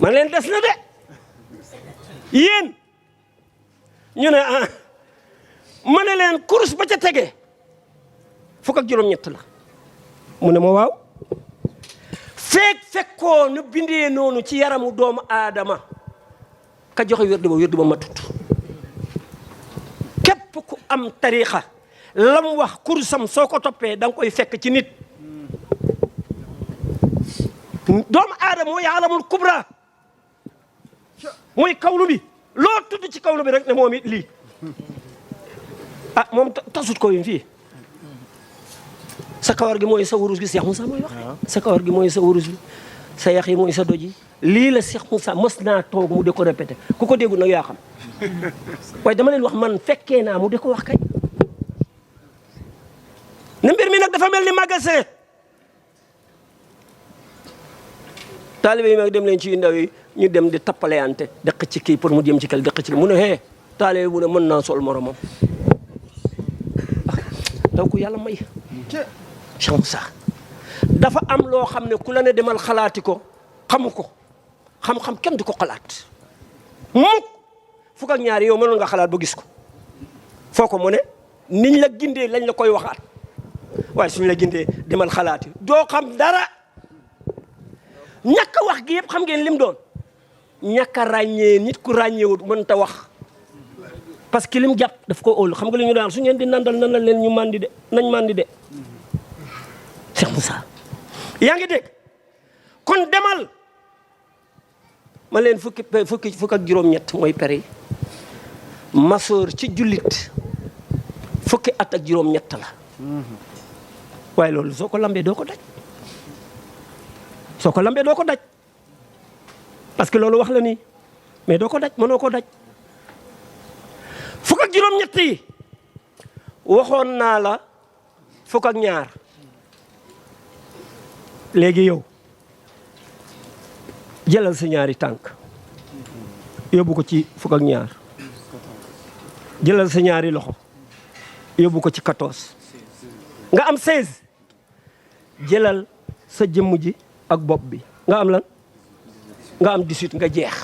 man leen des na de yéen ñu ne ma ne leen course ba ca tege fukk ak juróom-ñett la mu ne ma waaw fekkoo nu bindee noonu ci yaramu doomu aadama ka joxe wérdu ba matut képp ku am tariixa lam wax kursam soo ko toppee da nga koy fekk ci nit doomu aadama mooy alamul kubra mooy kawlu bi loo tudd ci kawlu bi rek ne moom it lii moom tasut ko yin fii sa kawar gi mooy sa wurus gi Cheikh Moussa mooy wax sa kawar gi mooy sa wurus bi sa yax yi mooy sa doj yi lii la Cheikh Moussa mës naa toog mu de ko répété ku ko déggu nag yaa xam waaye dama leen wax man fekkee naa mu de ko wax kay ne mbir mi nag dafa mel ni magasin taalibe yi mag dem leen ci ndaw yi ñu dem di tappaleante dëkk ci kii pour mu jëm ci kal dëkk ci mu ne hee taalibe bu ne mën naa sol moromam daw ko yàlla may Cheikh Moussa dafa am loo xam ne ku la ne demal xalaati ko xamu ko xam-xam kenn du ko xalaat mukk fukk ak ñaari yow mënoon nga xalaat ba gis ko foo ko mu ne niñ la gindee lañ la koy waxaat waaye suñ la gindee demal xalaati doo xam dara ñàkk a wax gi yëpp xam ngeen lim doon ñàkk a ràññee nit ku ràññeewut mënta wax parce que lim jàpp daf ko óolu xam nga li ñu daan su ngeen di nandal leen ñu mandi de nañ mandi de Cheikh Moussa yaa ngi dégg kon demal ma leen fukk ak juróom-ñett mooy pere yi masoor ci jullit fukki at ak juróom-ñett la waaye loolu soo ko lambee doo ko daj parce que loolu wax la nii mais doo ko daj mënoo ko daj fukk ak juróom-ñett yi waxoon naa la fukk ak ñaar léegi yow jëlal sa ñaari tànk yóbbu ko ci fukk ak ñaar jëlal sa ñaari loxo yóbbu ko ci 14 nga am 16 jëlal sa jëmm ji ak bopp bi nga am lan nga am 18 nga jeex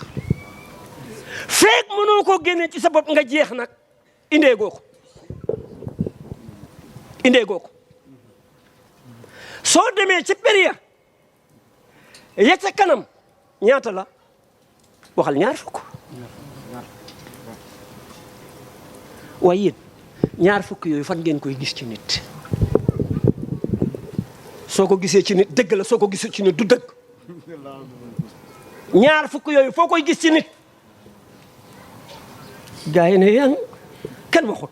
feek mënoo ko génne ci sa bopp nga jeex nag indee goo ko soo demee ci période ya ca kanam ñaata la waxal ñaar fukk waaye yéen ñaar fukk yooyu fan ngeen koy gis ci nit soo ko gisee ci nit dëgg la soo ko gisee ci nit du dëgg ñaar fukk yooyu foo koy gis ci nit gaa yi ne yaa kenn waxut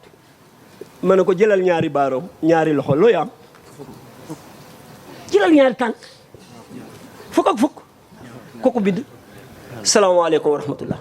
ma ne ko jëlal ñaari baaroom ñaari loxo looy am jëlal ñaari tànk fukk ak fukk kooku bind salaamaaleykum wa rahmatullah